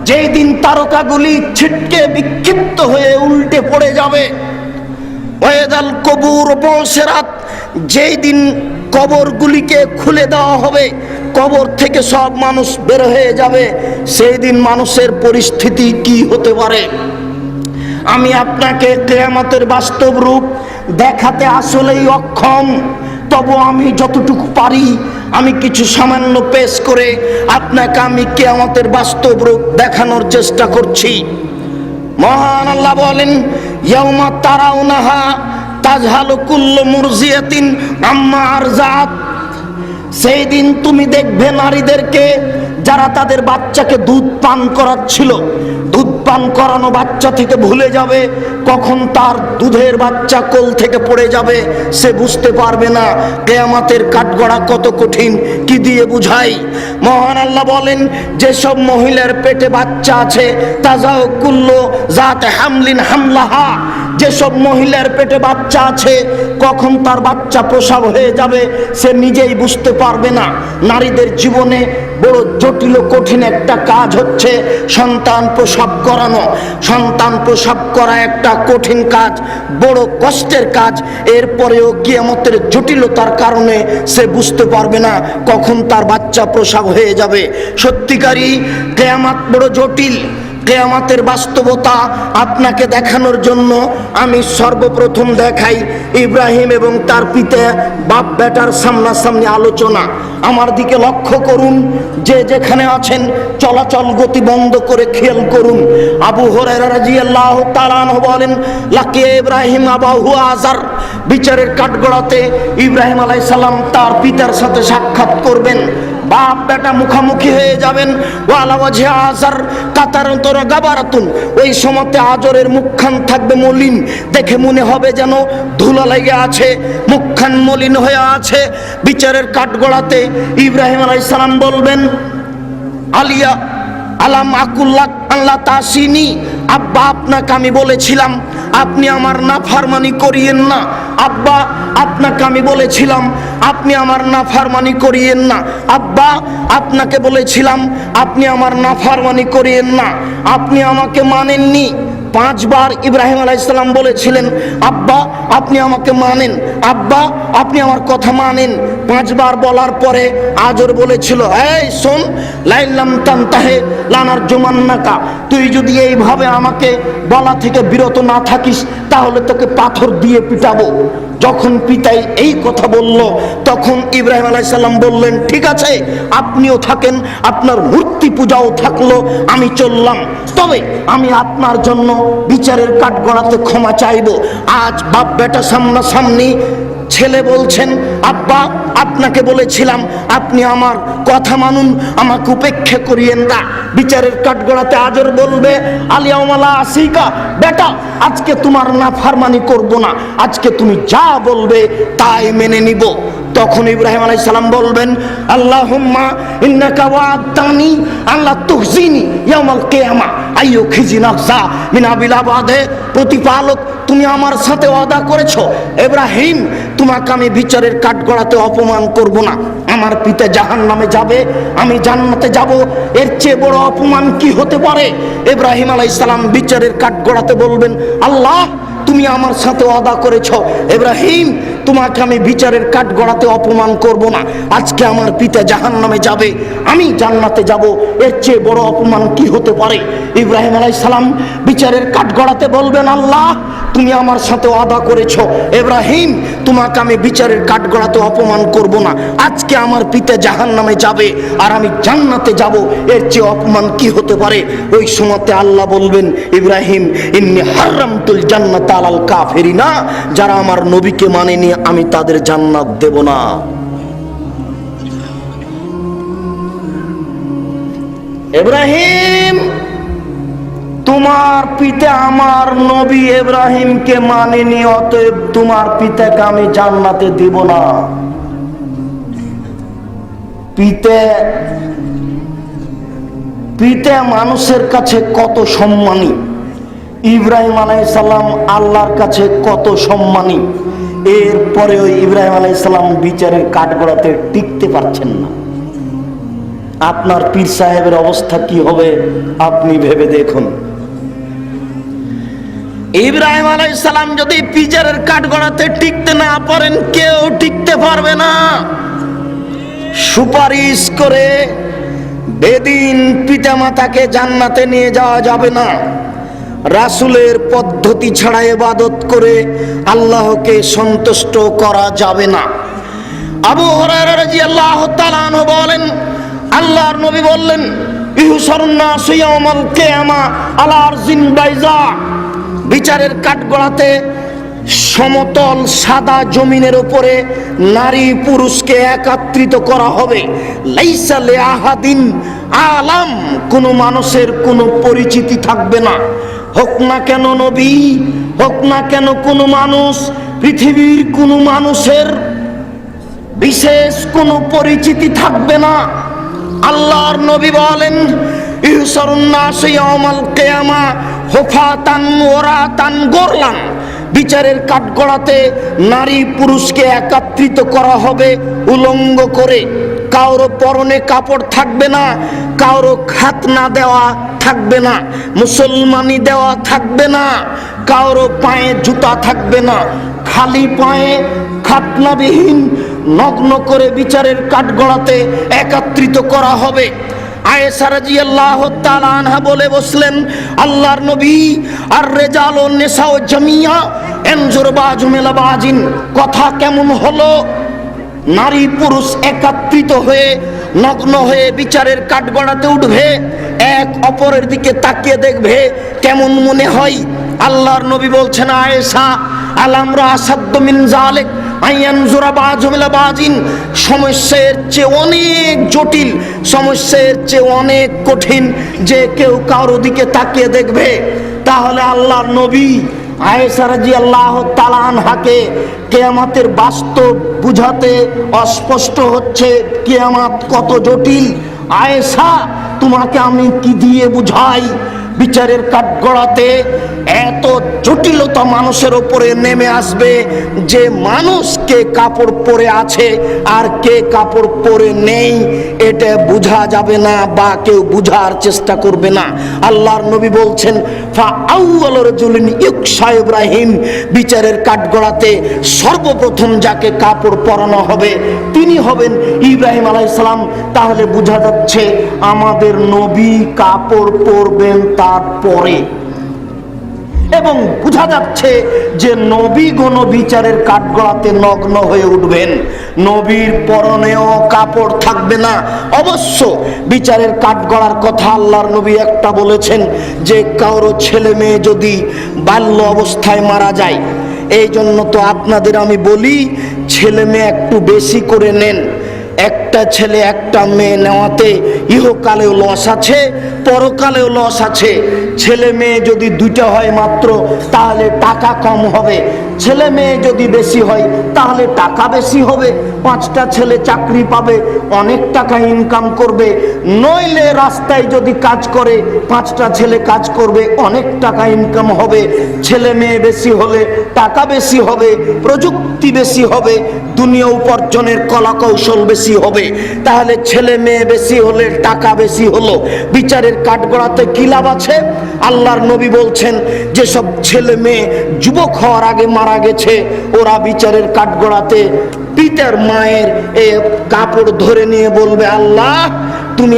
যেই দিন তারকাগুলি ছিটকে বিক্ষিপ্ত হয়ে উল্টে পড়ে যাবে, ওয়াইদাল কবুর বুসিরাত, যেই দিন কবরগুলিকে খুলে দেওয়া হবে, কবর থেকে সব মানুষ বের হয়ে যাবে, সেই দিন মানুষের পরিস্থিতি কি হতে পারে? আমি আপনাকে কিয়ামতের বাস্তব রূপ দেখাতে আসলেই অক্ষম, তবু আমি যতটুকু পারি আমি কিছু সামান্য পেশ করে আপনাকে আমি কিয়ামতের বাস্তব রূপ দেখানোর চেষ্টা করছি। মহান আল্লাহ বলেন ইয়াউমা তারাউনাহা তাজহালু কুল্লু মুরজিয়াতিন আম্মা আরজাত। সেই দিন তুমি দেখবে নারীদেরকে যারা তাদের বাচ্চাকে দুধ পান করাচ্ছিল, দুধ পান করানো বাচ্চা থেকে ভুলে যাবে কখন তার দুধের বাচ্চা কোল থেকে পড়ে যাবে, সে বুঝতে পারবে না। কিয়ামতের কাঠগড়া কত কঠিন, কি দিয়ে বুঝাই? মহান আল্লাহ বলেন, যেসব মহিলার পেটে বাচ্চা আছে, তাজাউ কুল্লু জাত হামলিন হামলাহা, যেসব মহিলার পেটে বাচ্চা আছে কখন তার বাচ্চা প্রসব হয়ে যাবে সে নিজেই বুঝতে পারবে না। নারীদের জীবনে বড় জটিল কঠিন একটা কাজ হচ্ছে সন্তান প্রসব করানো। সন্তান প্রসব করা একটা কঠিন কাজ, বড় কষ্টের কাজ। এরপরেও কিয়ামতের জটিলতার কারণে সে বুঝতে পারবে না কখন তার বাচ্চা প্রসব হয়ে যাবে। সত্যিকারই কিয়ামত বড় জটিল। কিয়ামতের বাস্তবতা আপনাকে দেখানোর জন্য আমি সর্বপ্রথম দেখাই ইব্রাহিম এবং তার পিতা বাপ বেটার সামনাসামনি আলোচনা। আমার দিকে লক্ষ্য করুন, যে যেখানে আছেন চলাচল গতি বন্ধ করে খেয়াল করুন। আবু হুরায়রা রাদিয়াল্লাহু তাআলা আনহু বলেন, লাকিয়া ইব্রাহিম আবাহু আজার। বিচারের কাঠগড়াতে ইব্রাহিম আলাইহিস সালাম তার পিতার সাথে সাক্ষাৎ করবেন। বাপ বেটা মুখামুখি হয়ে যাবেন। ওয়ালা ওয়াজহি আজার কাতারাতুন গাবারাতুন। ওই সময়তে আজরের মুখখান থাকবে মলিন, দেখে মনে হবে যেন ধুলা লেগে আছে, মুখখান মলিন হয়ে আছে। বিচারের কাঠগড়াতে ইব্রাহিম আলাইহিস সালাম বলবেন, আলিয়া আলাম আকুল্লাহ আল্লাহ তাসিনি। আব্বা, আপনাকে আমি বলেছিলাম আপনি আমার নাফরমানি করিয়েন না। আব্বা, আপনাকে আমি বলেছিলাম আপনি আমার নাফরমানি করিয়েন না। আব্বা, আপনাকে বলেছিলাম আপনি আমার নাফরমানি করিয়েন না। আপনি আমাকে মানেননি। 5 বার ইব্রাহিম আলাইহিস সালাম বলেছিলেন, আব্বা আপনি আমাকে মানেন, আব্বা আপনি আমার কথা মানেন। 5 বার বলার পরে আজর বলেছিল, এই শোন, লাইল্লাম তানতাহে লানার জুমান্নাকা, তুই যদি এইভাবে আমাকে বলা থেকে বিরত না থাকিস তাহলে তোকে পাথর দিয়ে পিটাবো। যখন পিতাই এই কথা বলল তখন ইব্রাহিম আলাইহিস সালাম বললেন, ঠিক আছে আপনিও থাকেন, আপনার মূর্তি পূজাও থাকলো, আমি চললাম। তবে আমি আপনার জন্য বিচারের কাঠগড়াতে ক্ষমা চাইবো। আজ বাপ বেটা সামনাসামনি, ছেলে বলছেন, আব্বা আপনাকে বলেছিলাম আপনি আমার কথা মানুন, আমাকে উপেক্ষা করিয়েন না। বিচারের কাঠগড়াতে আজর বলবে, আলিয়াউমালা আসিকা, বেটা আজকে তোমার নাফরমানি করব না, আজকে তুমি যা বলবে তাই মেনে নিব। তখন ইব্রাহিম আলাইহিস সালাম বলবেন, আল্লাহুম্মা ইন্নাকা ওয়া'আদতানি আল্লা তুখজিনি ইয়াউমাল কিয়ামা আইয়ুখিজিনা যা মিন আবিল আবাদে। প্রতিপালক, তুমি আমার সাথে ওয়াদা করেছো ইব্রাহিম তোমাকে আমি বিচারের কাঠগড়াতে অপমান করব না। আমার পিতা জাহান্নামে যাবে, আমি জান্নাতে যাব, এর চেয়ে বড় অপমান কি হতে পারে? ইব্রাহিম আলাইহিস সালাম বিচারের কাঠগড়াতে বলবেন, আল্লাহ তুমি আমার সাথে ওয়াদা করেছো ইব্রাহিম তোমাকে আমি বিচারের কাঠগড়াতে অপমান করব না। আজকে আমার পিতা জাহান্নামে যাবে, আমি জান্নাতে যাব, এর চেয়ে বড় অপমান কি হতে পারে? ইব্রাহিম আলাইহিস সালাম বিচারের কাঠগড়াতে বলবেন, আল্লাহ তুমি আমার সাথে ওয়াদা করেছো ইব্রাহিম তোমাকে আমি বিচারের কাঠগড়াতে অপমান করব না। আজকে আমার পিতা জাহান্নামে যাবে আর আমি জান্নাতে যাব, এর চেয়ে অপমান কি হতে পারে? ওই সময়তে আল্লাহ বলবেন, ইব্রাহিম ইন্নী হারামতুল জান্নাত আলাল কাফিরিনা, যারা আমার নবীকে মানেনি আমি তাদের জান্নাত দেব না। ইব্রাহিম, তোমার পিতা আমার নবী ইব্রাহিমকে মানেনি, অতএব তোমার পিতাকে আমি জান্নাতে দেব না। পিতা মানুষের কাছে কত সম্মানী, ইব্রাহিম আলাইহিস সালাম আল্লাহর কাছে কত সম্মানী। এরপরেও ইব্রাহিম আলাইহিস সালাম বিচারের কাঠগড়াতে টিকতে পারছেন না। আপনার পীর সাহেবের অবস্থা কি হবে আপনি ভেবে দেখুন। ইব্রাহিম আলাইহিস সালাম যদি বিচারের কাঠগড়াতে টিকতে না পারেন, কেউ টিকতে পারবে না। সুপারিশ করে বেদিন পিতামাতাকে জান্নাতে নিয়ে যাওয়া যাবে না। রাসূলের পদ্ধতি ছাড়া ইবাদত করে আল্লাহকে সন্তুষ্ট করা যাবে না। আবু হুরায়রা রাদিয়াল্লাহু তাআলা আনহু বলেন, আল্লাহর নবী বললেন, ইহশারুন নাস ইয়াউমাল কিয়ামা আলা আরজিন বাইজা। বিচারের কাঠগড়াতে সমতল সাদা জমিনের উপরে নারী পুরুষকে একত্রিত করা হবে। লাইসা লি আহাদিন আলাম, কোনো মানুষের কোনো পরিচিতি থাকবে না, হোক না কেন নবী, হোক না কেন কোনো মানুষ, পৃথিবীর কোনো মানুষের বিশেষ কোনো পরিচিতি থাকবে না। আল্লাহর নবী বলেন, ইহসারুন নাস ইয়াউমাল কিয়ামা হুফাতান ওরাতান গোরলান, বিচারের কাঠগড়াতে নারী পুরুষকে একত্রিত করা হবে উলঙ্গ করে। কারো পরনে কাপড় থাকবে না, কারো খাতনা দেওয়া থাকবে না, মুসলমানি দেওয়া থাকবে না, কারো পায়ে জুতা থাকবে না, খালি পায়ে খাতনাবিহীন নগ্ন করে বিচারের কাঠগড়াতে একত্রিত করা হবে। আয়েশা রাদিয়াল্লাহু তাআলা আনহা বলে বসলেন, আল্লাহর নবী, আর রিজাল ও নিসাও জামিয়া এনজুর বাজুম ইলা বাজিন, কথা কেমন হলো? নারী পুরুষ একত্রিত হয়ে নগ্ন হয়ে বিচারের কাঠগড়াতে উঠবে, এক অপরের দিকে তাকিয়ে দেখবে, কেমন মনে হয়? আল্লাহর নবী বলছেন, আয়েশা, আলামরা আসাদ্দ মিন যালিক আইয়ানজুরা বাজুম ইলা বাজিন, সমস্যার চেয়ে অনেক জটিল, সমস্যার চেয়ে অনেক কঠিন যে কেউ কারো দিকে তাকিয়ে দেখবে। তাহলে আল্লাহর নবী আয়েশা রাদিয়াল্লাহু তাআলা আনহাকে কিয়ামতের বাস্তব বুঝাতে অস্পষ্ট হচ্ছে কিয়ামত কত জটিল। আয়েশা, তোমাকে আমি কি দিয়ে বুঝাই? বিচারের কাঠগড়াতে এত জটিলতা মানুষের উপরে নেমে আসবে যে মানুষ কে কাপড় পরে আছে আর কে কাপড় পরে নেই এটা বোঝা যাবে না, বা কেউ বুঝার চেষ্টা করবে না। আল্লাহর নবী বলছেন, ফা আউয়ালু রাজুলিন ইউকসা ইব্রাহিম, বিচারের কাঠগড়াতে সর্বপ্রথম যাকে কাপড় পরানো হবে তিনি হবেন ইব্রাহিম আলাইহিস সালাম। তাহলে বোঝা যাচ্ছে আমাদের নবী কাপড় পরবেন তারপরে, এবং বোঝা যাচ্ছে যে নবী গণ বিচারের কাঠগড়াতে নগ্ন হয়ে উঠবেন, নবীর পরনেও কাপড় থাকবে না। অবশ্য বিচারের কাঠগড়ার কথা আল্লাহর নবী একটা বলেছেন যে কারো ছেলে মেয়ে যদি বাল্য অবস্থায় মারা যায়, এই জন্য তো আপনাদের আমি বলি ছেলে মেয়ে একটু বেশি করে নেন। একটা ছেলে একটা মেয়ে নেওয়াতে ইহকালেও লস আছে, পরকালেও লস আছে। ছেলে মেয়ে যদি দুইটা হয় মাত্র তাহলে টাকা কম হবে, ছেলে মেয়ে যদি বেশি হয় তাহলে টাকা বেশি হবে। 5টা ছেলে চাকরি পাবে, অনেক টাকা ইনকাম করবে। নইলে রাস্তায় যদি কাজ করে 5টা ছেলে কাজ করবে, অনেক টাকা ইনকাম হবে। ছেলে মেয়ে বেশি হলে টাকা বেশি হবে, প্রযুক্তি বেশি হবে, দুনিয়া উপার্জনের কলা কৌশল বেশি হবে। তাহলে ছেলে মেয়ে বেশি হলে টাকা বেশি হলো, বিচারের কাঠগড়াতে কি লাভ আছে? আল্লাহর নবী বলছেন যেসব ছেলে মেয়ে যুবক হওয়ার আগে মারা গেছে ওরা বিচারের কাঠগড়াতে পিতার মায়ের কাপড় ধরে নিয়ে বলবে, আল্লাহ তুমি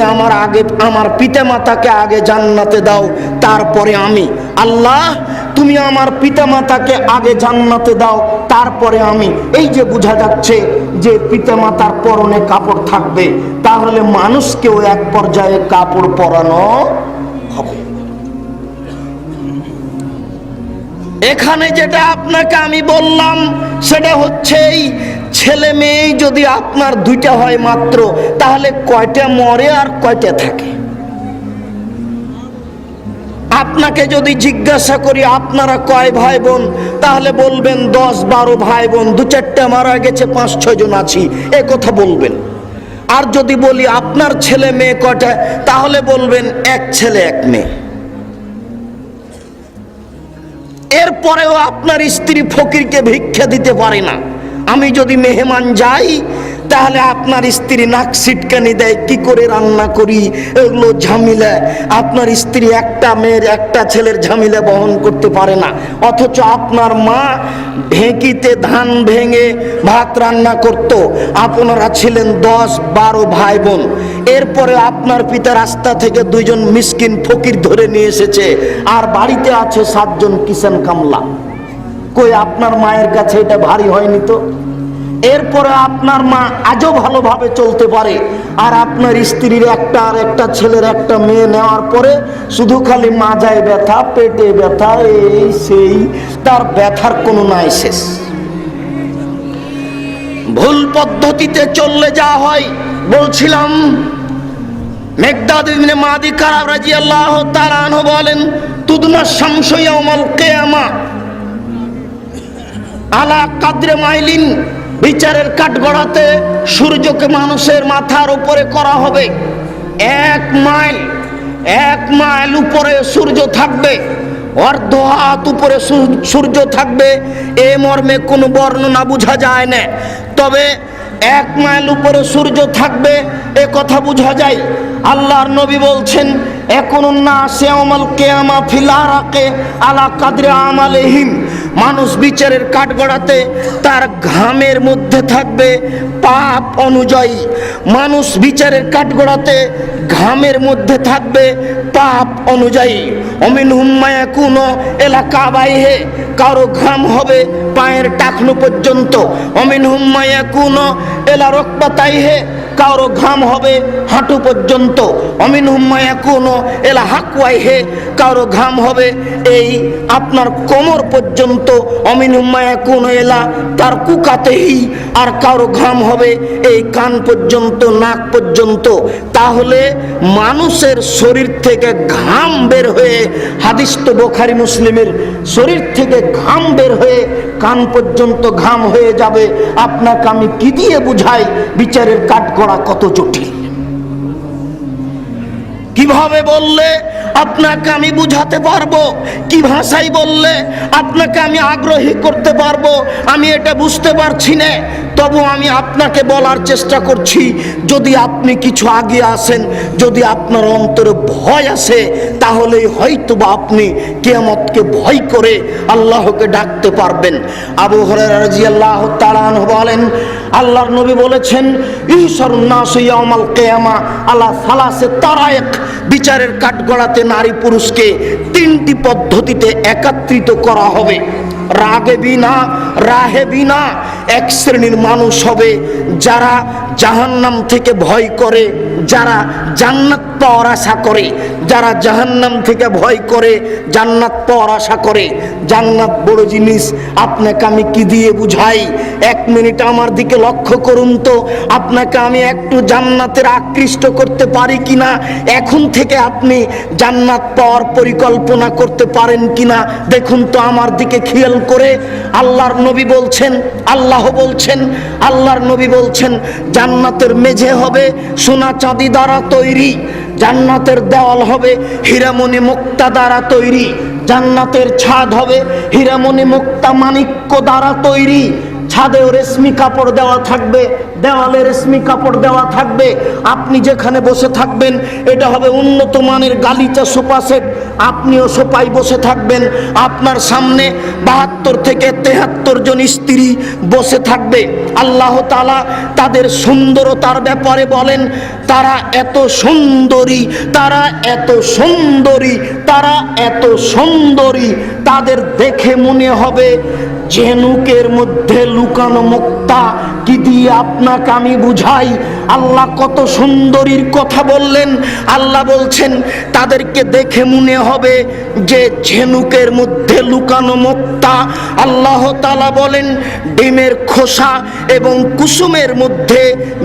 আমার পিতা মাতাকে আগে জান্নাতে দাও তারপরে আমি। আল্লাহ তুমি আমার পিতা মাতাকে আগে জান্নাতে দাও তারপরে আমি। এই যে বোঝা যাচ্ছে যে পিতা মাতার পরনে কাপড় থাকবে, তাহলে মানুষকেও এক পর্যায়ে কাপড় পরানো হবে। এখানে যেটা আপনাকে আমি বললাম সেটা হচ্ছে এই ছেলে মেয়ে যদি আপনার 2টা হয় মাত্র, তাহলে কয়টা মরে আর কয়টা থাকে? আপনাকে যদি জিজ্ঞাসা করি আপনারা কয় ভাই বোন, তাহলে বলবেন 10-12 ভাই বোন, 2-4টা মারা গেছে, 5-6 জন আছি, এ কথা বলবেন। আর যদি বলি আপনার ছেলে মেয়ে কয়টা, তাহলে বলবেন 1 ছেলে 1 মেয়ে। এরপরেও আপনার স্ত্রী ফকিরকে ভিক্ষা দিতে পারে না। আমি যদি মেহমান যাই তাহলে আপনার স্ত্রী নাক সিটকানি দেয়, কি করে রান্না করি, এগুলো ঝামেলা। আপনার স্ত্রী একটা মেয়ের একটা ছেলের ঝামেলা বহন করতে পারে না, অথচ আপনার মা ঢেঁকিতে ধান ভেঙে ভাত রান্না করত। আপনারা ছিলেন 10-12 ভাই বোন। এরপরে আপনার পিতা রাস্তা থেকে 2 জন মিসকিন ফকির ধরে নিয়ে এসেছে, আর বাড়িতে আছে 7 জন কিষান কামলা। কই আপনার মায়ের কাছে এটা ভারী হয়নি তো? এরপরে আপনার মা আজও ভালোভাবে চলতে পারে, আর আপনার স্ত্রীর একটা আর একটা ছেলের একটা মেয়ে নেওয়ার পরে শুধু খালি মাজায় ব্যথা, পেটে ব্যথা, এই সেই, তার ব্যথার কোনো নাই শেষ। ভুল পদ্ধতিতে চললে যা হয়, বলছিলাম মেকদাদ ইবনে মাদি কারাব রাদিয়াল্লাহু তাআলা আনহু বলেন, তুদনা শামসু ইয়াউমাল কিয়ামা আলা কাদরে মাইলিন, বিচারের কাঠগড়াতে সূর্যকে মানুষের মাথার উপরে করা হবে। 1 মাইল উপরে সূর্য থাকবে, অর্ধ হাত উপরে সূর্য থাকবে। এ মর্মে কোনো বর্ণনা বোঝা যায় না, তবে 1 মাইল উপরে সূর্য থাকবে এ কথা বোঝা যায়। আল্লাহর নবী বলছেন, একুনুন নাস ইয়াউমাল কিয়ামা ফিল আরাকে আলা কাদরি আমালিহিম, মানুষ বিচারের কাঠগড়াতে তার ঘামের মধ্যে থাকবে পাপ অনুযায়ী। মানুষ বিচারের কাঠগড়াতে ঘামের মধ্যে থাকবে পাপ অনুযায়ী। অমিনহুম মা ইয়াকুনু ইলা কাবাইহি, কারো ঘাম হবে পায়ের টাকনু পর্যন্ত। অমিনহুম মা ইয়াকুনু ইলা রুকবাতাইহি, কারো ঘাম হবে হাঁটু পর্যন্ত। অমিনহুম মা ইয়াকুনু ইলা হাকওয়াইহি, কারো ঘাম হবে এই আপনার কোমর পর্যন্ত। অমিনহুম মা ইয়াকুনু ইলা তারকুকাতিহি, আর কারো ঘাম হবে এই কান পর্যন্ত, নাক পর্যন্ত। তাহলে মানুষের শরীর থেকে ঘাম বের হয়ে, হাদিস তো বুখারী মুসলিমের, শরীর থেকে ঘাম বের হয়ে কান পর্যন্ত ঘাম হয়ে যাবে। আপনাকে আমি কি দিয়ে বুঝাই বিচারের কাঠগড়া কত জটিল? কিভাবে বললে আপনাকে আমি বুঝাতে পারবো, কি ভাষায় বললে আপনাকে আমি আগ্রহী করতে পারবো, আমি এটা বুঝতে পারছি না। তবু আমি আপনাকে বলার চেষ্টা করছি, যদি আপনি কিছু আগে আসেন, যদি আপনার অন্তরে ভয় আসে, তাহলেই হয়তোবা আপনি কিয়ামতকে ভয় করে আল্লাহকে ডাকতে পারবেন। আবু হুরায়রা রাদিয়াল্লাহু তাআলা আনহু বলেন, আল্লাহর নবী বলেছেন, ইহশারুন নাসু ইয়াউমাল কিয়ামা আলা সালাসে তারায়েক, বিচারের কাঠগড়াতে নারী পুরুষকে 3টি পদ্ধতিতে একত্রিত করা হবে। রাগেবিনা রাহেবিনা, এক শ্রেণীর মানুষ হবে যারা জাহান্নাম থেকে ভয় করে, যারা জান্নাত পাওয়ার আশা করে। যারা জাহান্নাম থেকে ভয় করে, জান্নাত পাওয়ার আশা করে। জান্নাত বড় জিনিস, আপনাকে আমি কি দিয়ে বুঝাই? 1 মিনিট আমার দিকে লক্ষ্য করুন তো, আপনাকে আমি একটু জান্নাতের আকৃষ্ট করতে পারি কিনা, এখন থেকে আপনি জান্নাত পাওয়ার পরিকল্পনা করতে পারেন কিনা দেখুন তো আমার দিকে খেয়াল করে। আল্লাহর নবী বলছেন, আল্লাহর নবী বলছেন, জান্নাতের মেঝে হবে সোনা চাঁদি দ্বারা তৈরি, জান্নাতের দেওয়াল হবে হীরামণি মুক্তা দ্বারা তৈরি, জান্নাতের ছাদ হবে হীরামণি মুক্তা মাণিক্য দ্বারা তৈরি। ছাদেও রেশমি কাপড় দেওয়া থাকবে, দেওয়ালে রেশমি কাপড় দেওয়া থাকবে। আপনি যেখানে বসে থাকবেন এটা হবে উন্নত মানের গালিচা সোফা সেট, আপনিও সোফায় বসে থাকবেন। আপনার সামনে 72 থেকে 73 জন স্ত্রী বসে থাকবে। আল্লাহ তাআলা তাদের সুন্দরতার ব্যাপারে বলেন, তারা এত সুন্দরী, তারা এত সুন্দরী, তারা এত সুন্দরী, তাদের দেখে মনে হবে ঝিনুকের মধ্যে লুকানো মুক্তা। কি দিয়ে আপনাকে আমি বুঝাই? আল্লাহ কত সুন্দরীর কথা বললেন। আল্লাহ বলছেন তাদেরকে দেখে মনে হবে যে ঝিনুকের মধ্যে লুকানো মুক্তা। আল্লাহ তাআলা বলেন, ডিমের খোসা এবং কুসুমের মধ্যে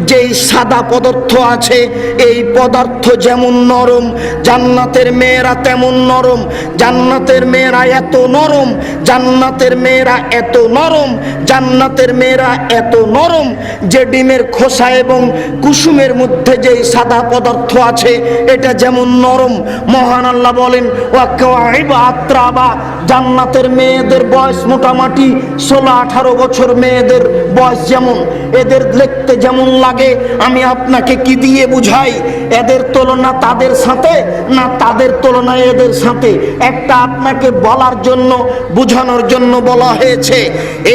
যেই সাদা পদার্থ আছে, এই পদার্থ যেমন নরম, জান্নাতের মেয়েরা তেমন নরম। জান্নাতের মেয়েরা এত নরম, জান্নাতের মেয়েরা এত নরম, জান্নাতের মেয়েরা এত নরম যে ডিমের খোসা এবং কুসুমের মধ্যে যেই সাদা পদার্থ আছে এটা যেমন নরম। মহান আল্লাহ বলেন, ওয়াকাওয়াইবা আত্রাবা, জান্নাতের মেয়েদের বয়স মোটামুটি 16-18 বছর মেয়েদের বয়স যেমন, এদের দেখতে যেমন লাগে আমি আপনাকে কি দিয়ে বুঝাই? এদের তুলনা তাদের সাথে না তাদের তুলনা এদের সাথে, একটা আপনাকে বলার জন্য, বুঝানোর জন্য বলা হয়েছে।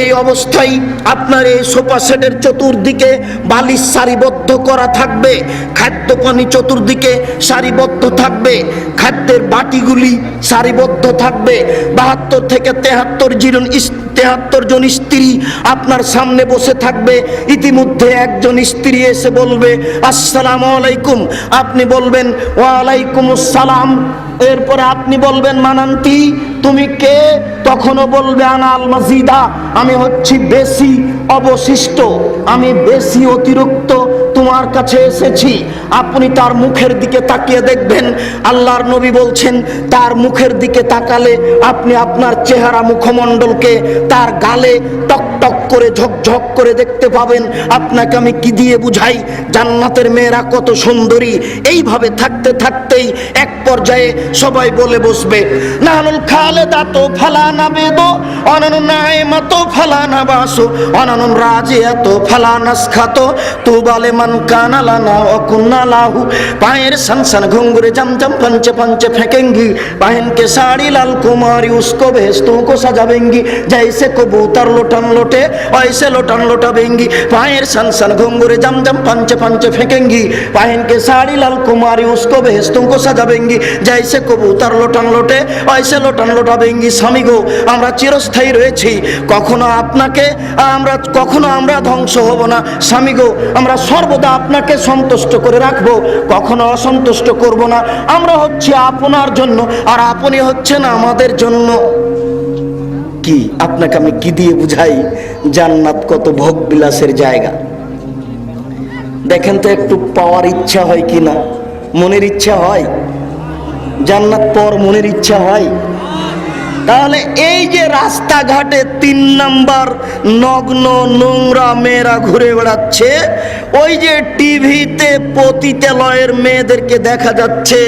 এই অবস্থায় আপনার এই সোফা সেটের চতুর্দিকে বালিশ সারিবদ্ধ করা থাকবে, খাদ্য পানি চতুর্দিকে সারিবদ্ধ থাকবে, খাদ্যের বাটিগুলি সারিবদ্ধ থাকবে। 72 থেকে 73 জন স্ত্রী আপনার সামনে বসে থাকবে। ইতিমধ্যে একজন স্ত্রী এসে বলবে আসসালামু আলাইকুম, আপনি বলবেন ওয়ালাইকুম আসসালাম। এরপরে আপনি বলবেন মানান্তি, তুমি কে? তখনও বলবে আনাল মাজিদা, আমি হচ্ছি বেশি অবশিষ্ট, আমি বেশি অতিরিক্ত তোমার কাছে এসেছি। আপনি তার মুখের দিকে তাকিয়ে দেখবেন, আল্লাহর নবী বলছেন তার মুখের দিকে তাকালে আপনি আপনার চেহারা মুখমণ্ডলকে তার গালে টক টক করে ঝকঝক করে দেখতে পাবেন। আপনাকে আমি কি দিয়ে বুঝাই, জান্নাতের মেয়েরা কত সুন্দরী। এইভাবে থাকতে থাকতেই এক পর্যায়ে সবাই বলে বসবে নানুল খালেদাতো ফালানা বেদো অনানু নাইমাতো ফালানা বাসো অনানুন রাজিয়াতো ফালানাস খাতো তুবালে মান কানা লানা অকুন্না লাহু। পায়ের সনসন ঘুंघरे जमजम पंचे पंचे फेंकेंगी, पहन के साड़ी लाल कुमारी उसको भेस्तों को सजावेंगी, जैसे कबूतर लोटन लोटे वैसे लोटन लोटावेंगी। पाয়ের सनसन घुंघरे जमजम पंचे पंचे फेंकेंगी, पहन के साड़ी लाल कुमारी उसको भेस्तों को सजावेंगी, जैसे কবুতর লোটান লোটে ওইসে লোটান লোটাবেঙ্গি। স্বামী গো, আমরা চিরস্থায়ী রয়েছি, কখনো আমরা ধ্বংস হব না। স্বামী গো, আমরা সর্বদা আপনাকে সন্তুষ্ট করে রাখবো, কখনো অসন্তুষ্ট করব না। আমরা হচ্ছে আপনার জন্য, আর আপনি হচ্ছেন আমাদের জন্য। কি আপনাকে আমি কি দিয়ে বুঝাই জান্নাত কত ভোগ বিলাসের জায়গা। দেখেন তো, একটু পাওয়ার ইচ্ছা হয় কিনা? মনের ইচ্ছা হয়? জান্নাত পর মনের ইচ্ছা হয়? তাহলে এই যে রাস্তাঘাটে 3 নাম্বার নগ্ন নোংরা মেয়েরা ঘুরে বেড়াচ্ছে, ওই যে টিভিতে পতিতালয়ের মেয়েদেরকে দেখা যাচ্ছে,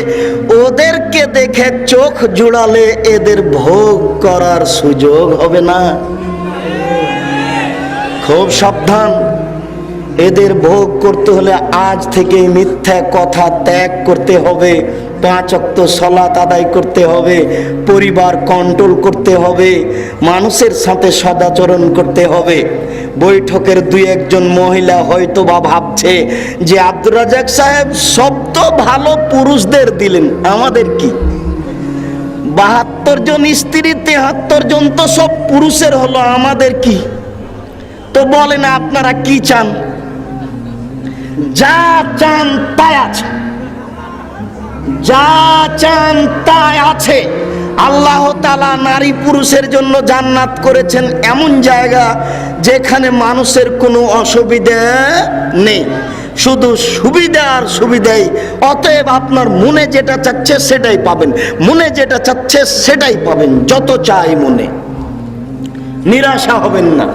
ওদেরকে দেখে চোখ জুড়ালে এদের ভোগ করার সুযোগ হবে না। খুব সাবধান, এদের ভোগ করতে হলে আজ থেকে মিথ্যা কথা ত্যাগ করতে হবে, 5 ওয়াক্ত সালাত আদায় করতে হবে, পরিবার কন্ট্রোল করতে হবে, মানুষের সাথে সদাচরণ করতে হবে। বৈঠকের 2-1 জন মহিলা হয়তো বা ভাবছে যে আব্দুর রাজাক সাহেব সব তো ভালো পুরুষদের দিলেন, আমাদের কি? 72 জন স্ত্রী, 73 জন তো সব পুরুষের হলো, আমাদের কি? তো বলেন আপনারা কি চান? যা চান তাই আছে, যা চান তাই আছে। আল্লাহ তাআলা নারী পুরুষের জন্য জান্নাত করেছেন এমন জায়গা যেখানে মানুষের কোনো অসুবিধা নেই, শুধু সুবিধা আর সুবিধাই। অতএব আপনার মনে যেটা চাচ্ছে সেটাই পাবেন, মনে যেটা চাচ্ছে সেটাই পাবেন, যত চাই মনে। নিরাশা হবেন না,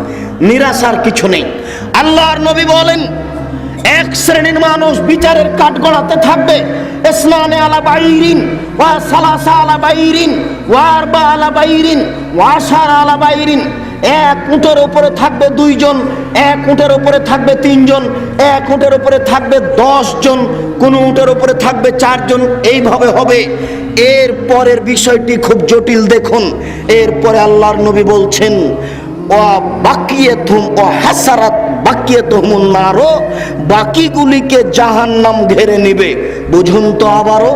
নিরাশার কিছু নেই। আল্লাহর নবী বলেন এক শ্রেণীর মানুষ বিচারের কাঠগড়াতে থাকবে, ইসলানে আলা বাইরিন ওয়া সালাসা আলা বাইরিন ওয়া আরবা আলা বাইরিন ওয়া আশারা আলা বাইরিন। এক উটের উপরে থাকবে 2 জন, এক উটের উপরে থাকবে 3 জন, এক উটের উপরে থাকবে 10 জন, কোন উটের উপরে থাকবে 4 জন। এইভাবে হবে। এর পরের বিষয়টি খুব জটিল, দেখুন। এরপরে আল্লাহর নবী বলছেন বাকিগুলিকে জাহান্নাম ঘেরে নিবে। বুঝুন তো আবারও,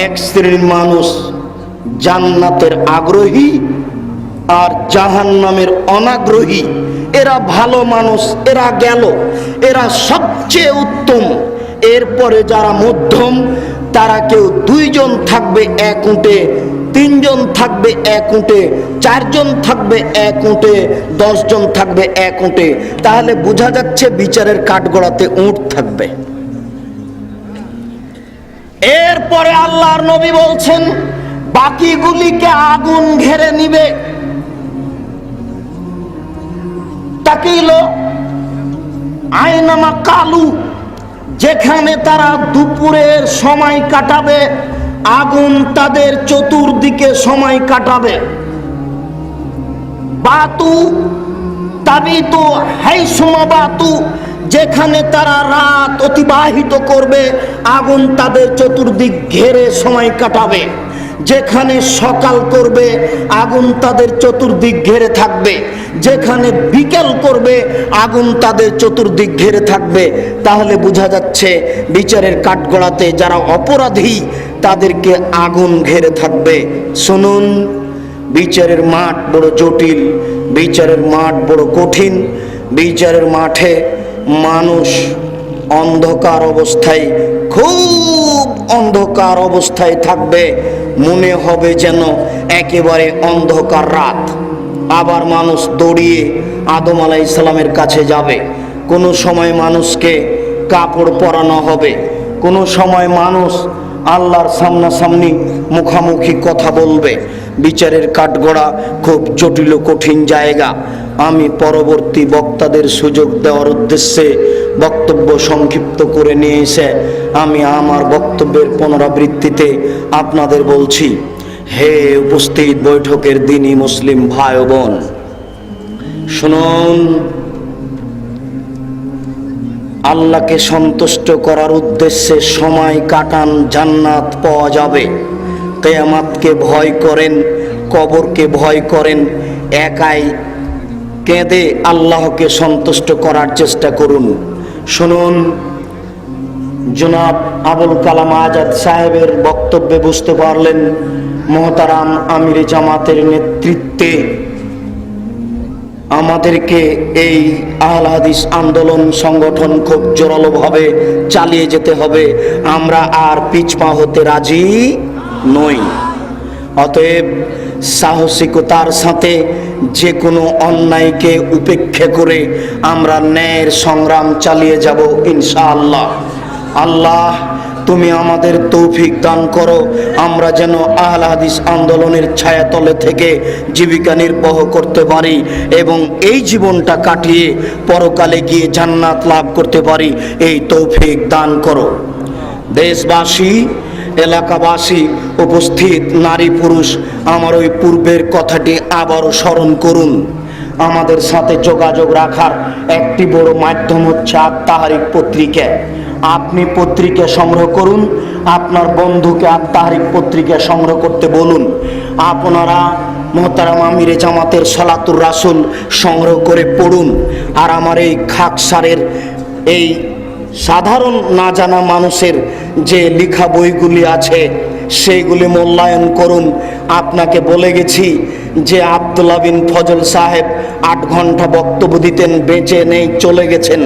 এক শ্রেণীর মানুষ জান্নাতের আগ্রহী আর জাহান্নামের অনাগ্রহী। এরা ভালো মানুষ, এরা গেল, এরা সবচেয়ে উত্তম। এরপরে যারা মধ্যম, তারা কেউ 2 জন থাকবে এক উটে, 3 জন থাকবে এক উটে, 4 জন থাকবে এক উটে, 10 জন থাকবে এক উটে। তাহলে বোঝা যাচ্ছে বিচারের কাঠগড়াতে উট থাকবে। এরপরে আল্লাহর নবী বলছেন বাকিগুলিকে আগুন ঘেরে নিবে। তাকিল আইনামা কালু, যেখানে তারা দুপুরের সময় কাটাবে, আগুন তাদের চতুর্দিকে সময় কাটাবে। বাতু তাবিতু হাইসুমা বাতু, যেখানে তারা রাত অতিবাহিত করবে, আগুন তাদের চতুর্দিক ঘেরে সময় কাটাবে। যেখানে সকাল করবে আগুন তাদের চতুর্দিক ঘিরে থাকবে, যেখানে বিকেল করবে আগুন তাদের চতুর্দিক ঘিরে থাকবে। তাহলে বোঝা যাচ্ছে বিচারের কাঠগড়াতে যারা অপরাধী তাদেরকে আগুন ঘিরে থাকবে। শুনুন, বিচারের মাঠ বড় জটিল, বিচারের মাঠ বড় কঠিন। বিচারের মাঠে মানুষ অন্ধকার অবস্থায়, খুব অন্ধকার অবস্থায় থাকবে, মনে হবে যেন একেবারে অন্ধকার রাত। আবার মানুষ দৌড়িয়ে আদম আলাইহিস সালামের কাছে যাবে। কোনো সময় মানুষকে কাপড় পরানো হবে, কোনো সময় মানুষ আল্লাহর সামনাসামনি মুখামুখি কথা বলবে। বিচারের কাঠগড়া খুব জটিল ও কঠিন জায়গা। আমি পরবর্তী বক্তাদের সুযোগ দেওয়ার উদ্দেশ্যে বক্তব্য সংক্ষিপ্ত করে নিয়ে এসে আমি আমার বক্তব্যের পুনরাবৃত্তিতে আপনাদের বলছি, হে উপস্থিত বৈঠকের দিনই মুসলিম ভাই ও বোন, শুনুন, আল্লাহকে সন্তুষ্ট করার উদ্দেশ্যে সময় কাটান, জান্নাত পাওয়া যাবে। কিয়ামতকে ভয় করেন, কবরকে ভয় করেন, একাই কেঁদে আল্লাহকে সন্তুষ্ট করার চেষ্টা করুন। শুনুন, জনাব আবুল কালাম আজাদ সাহেবের বক্তব্যে বুঝতে পারলেন মোহতারাম আমিরে জামাতের নেতৃত্বে আমাদেরকে এই আহলে হাদিস আন্দোলন সংগঠন খুব জোরালোভাবে চালিয়ে যেতে হবে। আমরা আর পিছপা হতে রাজি নই। অতএব সাহসিকতার সাথে যে কোনো অন্যায়কে উপেক্ষা করে আমরা ন্যায়ের সংগ্রাম চালিয়ে যাব ইনশাআল্লাহ। আল্লাহ তুমি আমাদের তৌফিক দান করো, আমরা যেন আহলে হাদিস আন্দোলনের ছায়াতলে থেকে জীবিকা নির্বাহ করতে পারি এবং এই জীবনটা কাটিয়ে পরকালে গিয়ে জান্নাত লাভ করতে পারি, এই তৌফিক দান করো। দেশবাসী, এলাকাবাসী, উপস্থিত নারী পুরুষ, আমার ওই পূর্বের কথাটি আবারও স্মরণ করুন। আমাদের সাথে যোগাযোগ রাখার একটি বড় মাধ্যম হচ্ছে আত-তাহরিক পত্রিকা। আপনি পত্রিকা সংগ্রহ করুন, আপনার বন্ধুকে আত-তাহরিক পত্রিকা সংগ্রহ করতে বলুন। আপনারা মোহতারাম আমিরে জামাতের সালাতুর রাসূল সংগ্রহ করে পড়ুন। আর আমার এই খাকসারের এই সাধারণ না জানা মানুষের যে লেখা বইগুলি আছে সেইগুলি মূল্যায়ন করুন। আপনাকে বলে গেছি যে আব্দুল্লাহ বিন ফজল সাহেব 8 ঘন্টা বক্তব্য দিতেন, বেঁচে নেই, চলে গেছেন।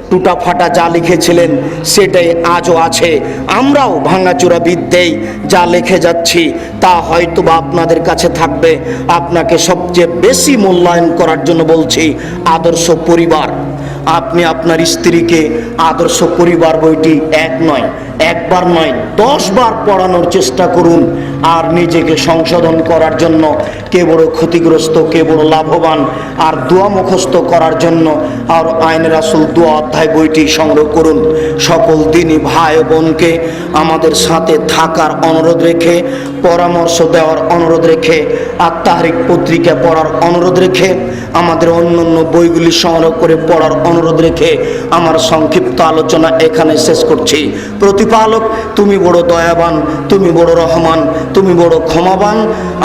টুটা ফাটা যা লিখেছিলেন সেটাই আজও আছে। আমরাও ভাঙাচোরা বিদ্যেই যা লিখে যাচ্ছি তা হয়তোবা আপনাদের কাছে থাকবে। আপনাকে সবচেয়ে বেশি মূল্যায়ন করার জন্য বলছি আদর্শ পরিবার। আপনি আপনার স্ত্রীকে আদর্শ পরিবার বইটি একবার নয় 10 বার পড়ানোর চেষ্টা করুন। আর নিজেকে সংশোধন করার জন্য কে বড় ক্ষতিগ্রস্ত, কে বড় লাভবান, আর দোয়া মুখস্থ করার জন্য আর আইন রাসূল দোয়া অধ্যায় বইটি সংগ্রহ করুন। সকল দিনই ভাই বোনকে আমাদের সাথে থাকার অনুরোধ রেখে, পরামর্শ দেওয়ার অনুরোধ রেখে, আত-তাহরিক পত্রিকা পড়ার অনুরোধ রেখে, আমাদের অন্যান্য বইগুলি সংগ্রহ করে পড়ার অনুরোধ রেখে আমার সংক্ষিপ্ত আলোচনা এখানে শেষ করছি। প্রতিপালক তুমি বড় দয়াবান, তুমি বড় রহমান, তুমি বড় ক্ষমাবান।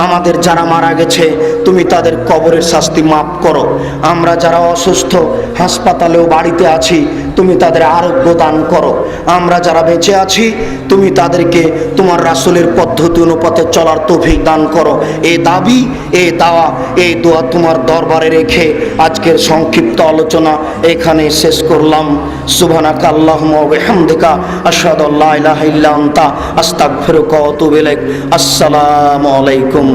আমাদের যারা মারা গেছে তুমি তাদের কবরের শাস্তি মাফ করো। আমরা যারা অসুস্থ, হাসপাতালেও বাড়িতে আছি, তুমি তাদের আরোগ্য দান করো। আমরা যারা বেঁচে আছি তুমি তাদেরকে তোমার রাসূলের পদ্ধতি অনুপাতে চলার তৌফিক দান করো। এই দাবি, এই দাওয়া, এই দোয়া তোমার দরবারে রেখে আজকের সংক্ষিপ্ত আলোচনা এখানে শেষ করলাম। সুবহানাকা আল্লাহুম্মা ওয়া বিহামদিকা আশহাদু আল্লা ইলাহা ইল্লা আনতা আস্তাগফিরুকা ওয়া আতুবু ইলাইক। আসসালামু আলাইকুম।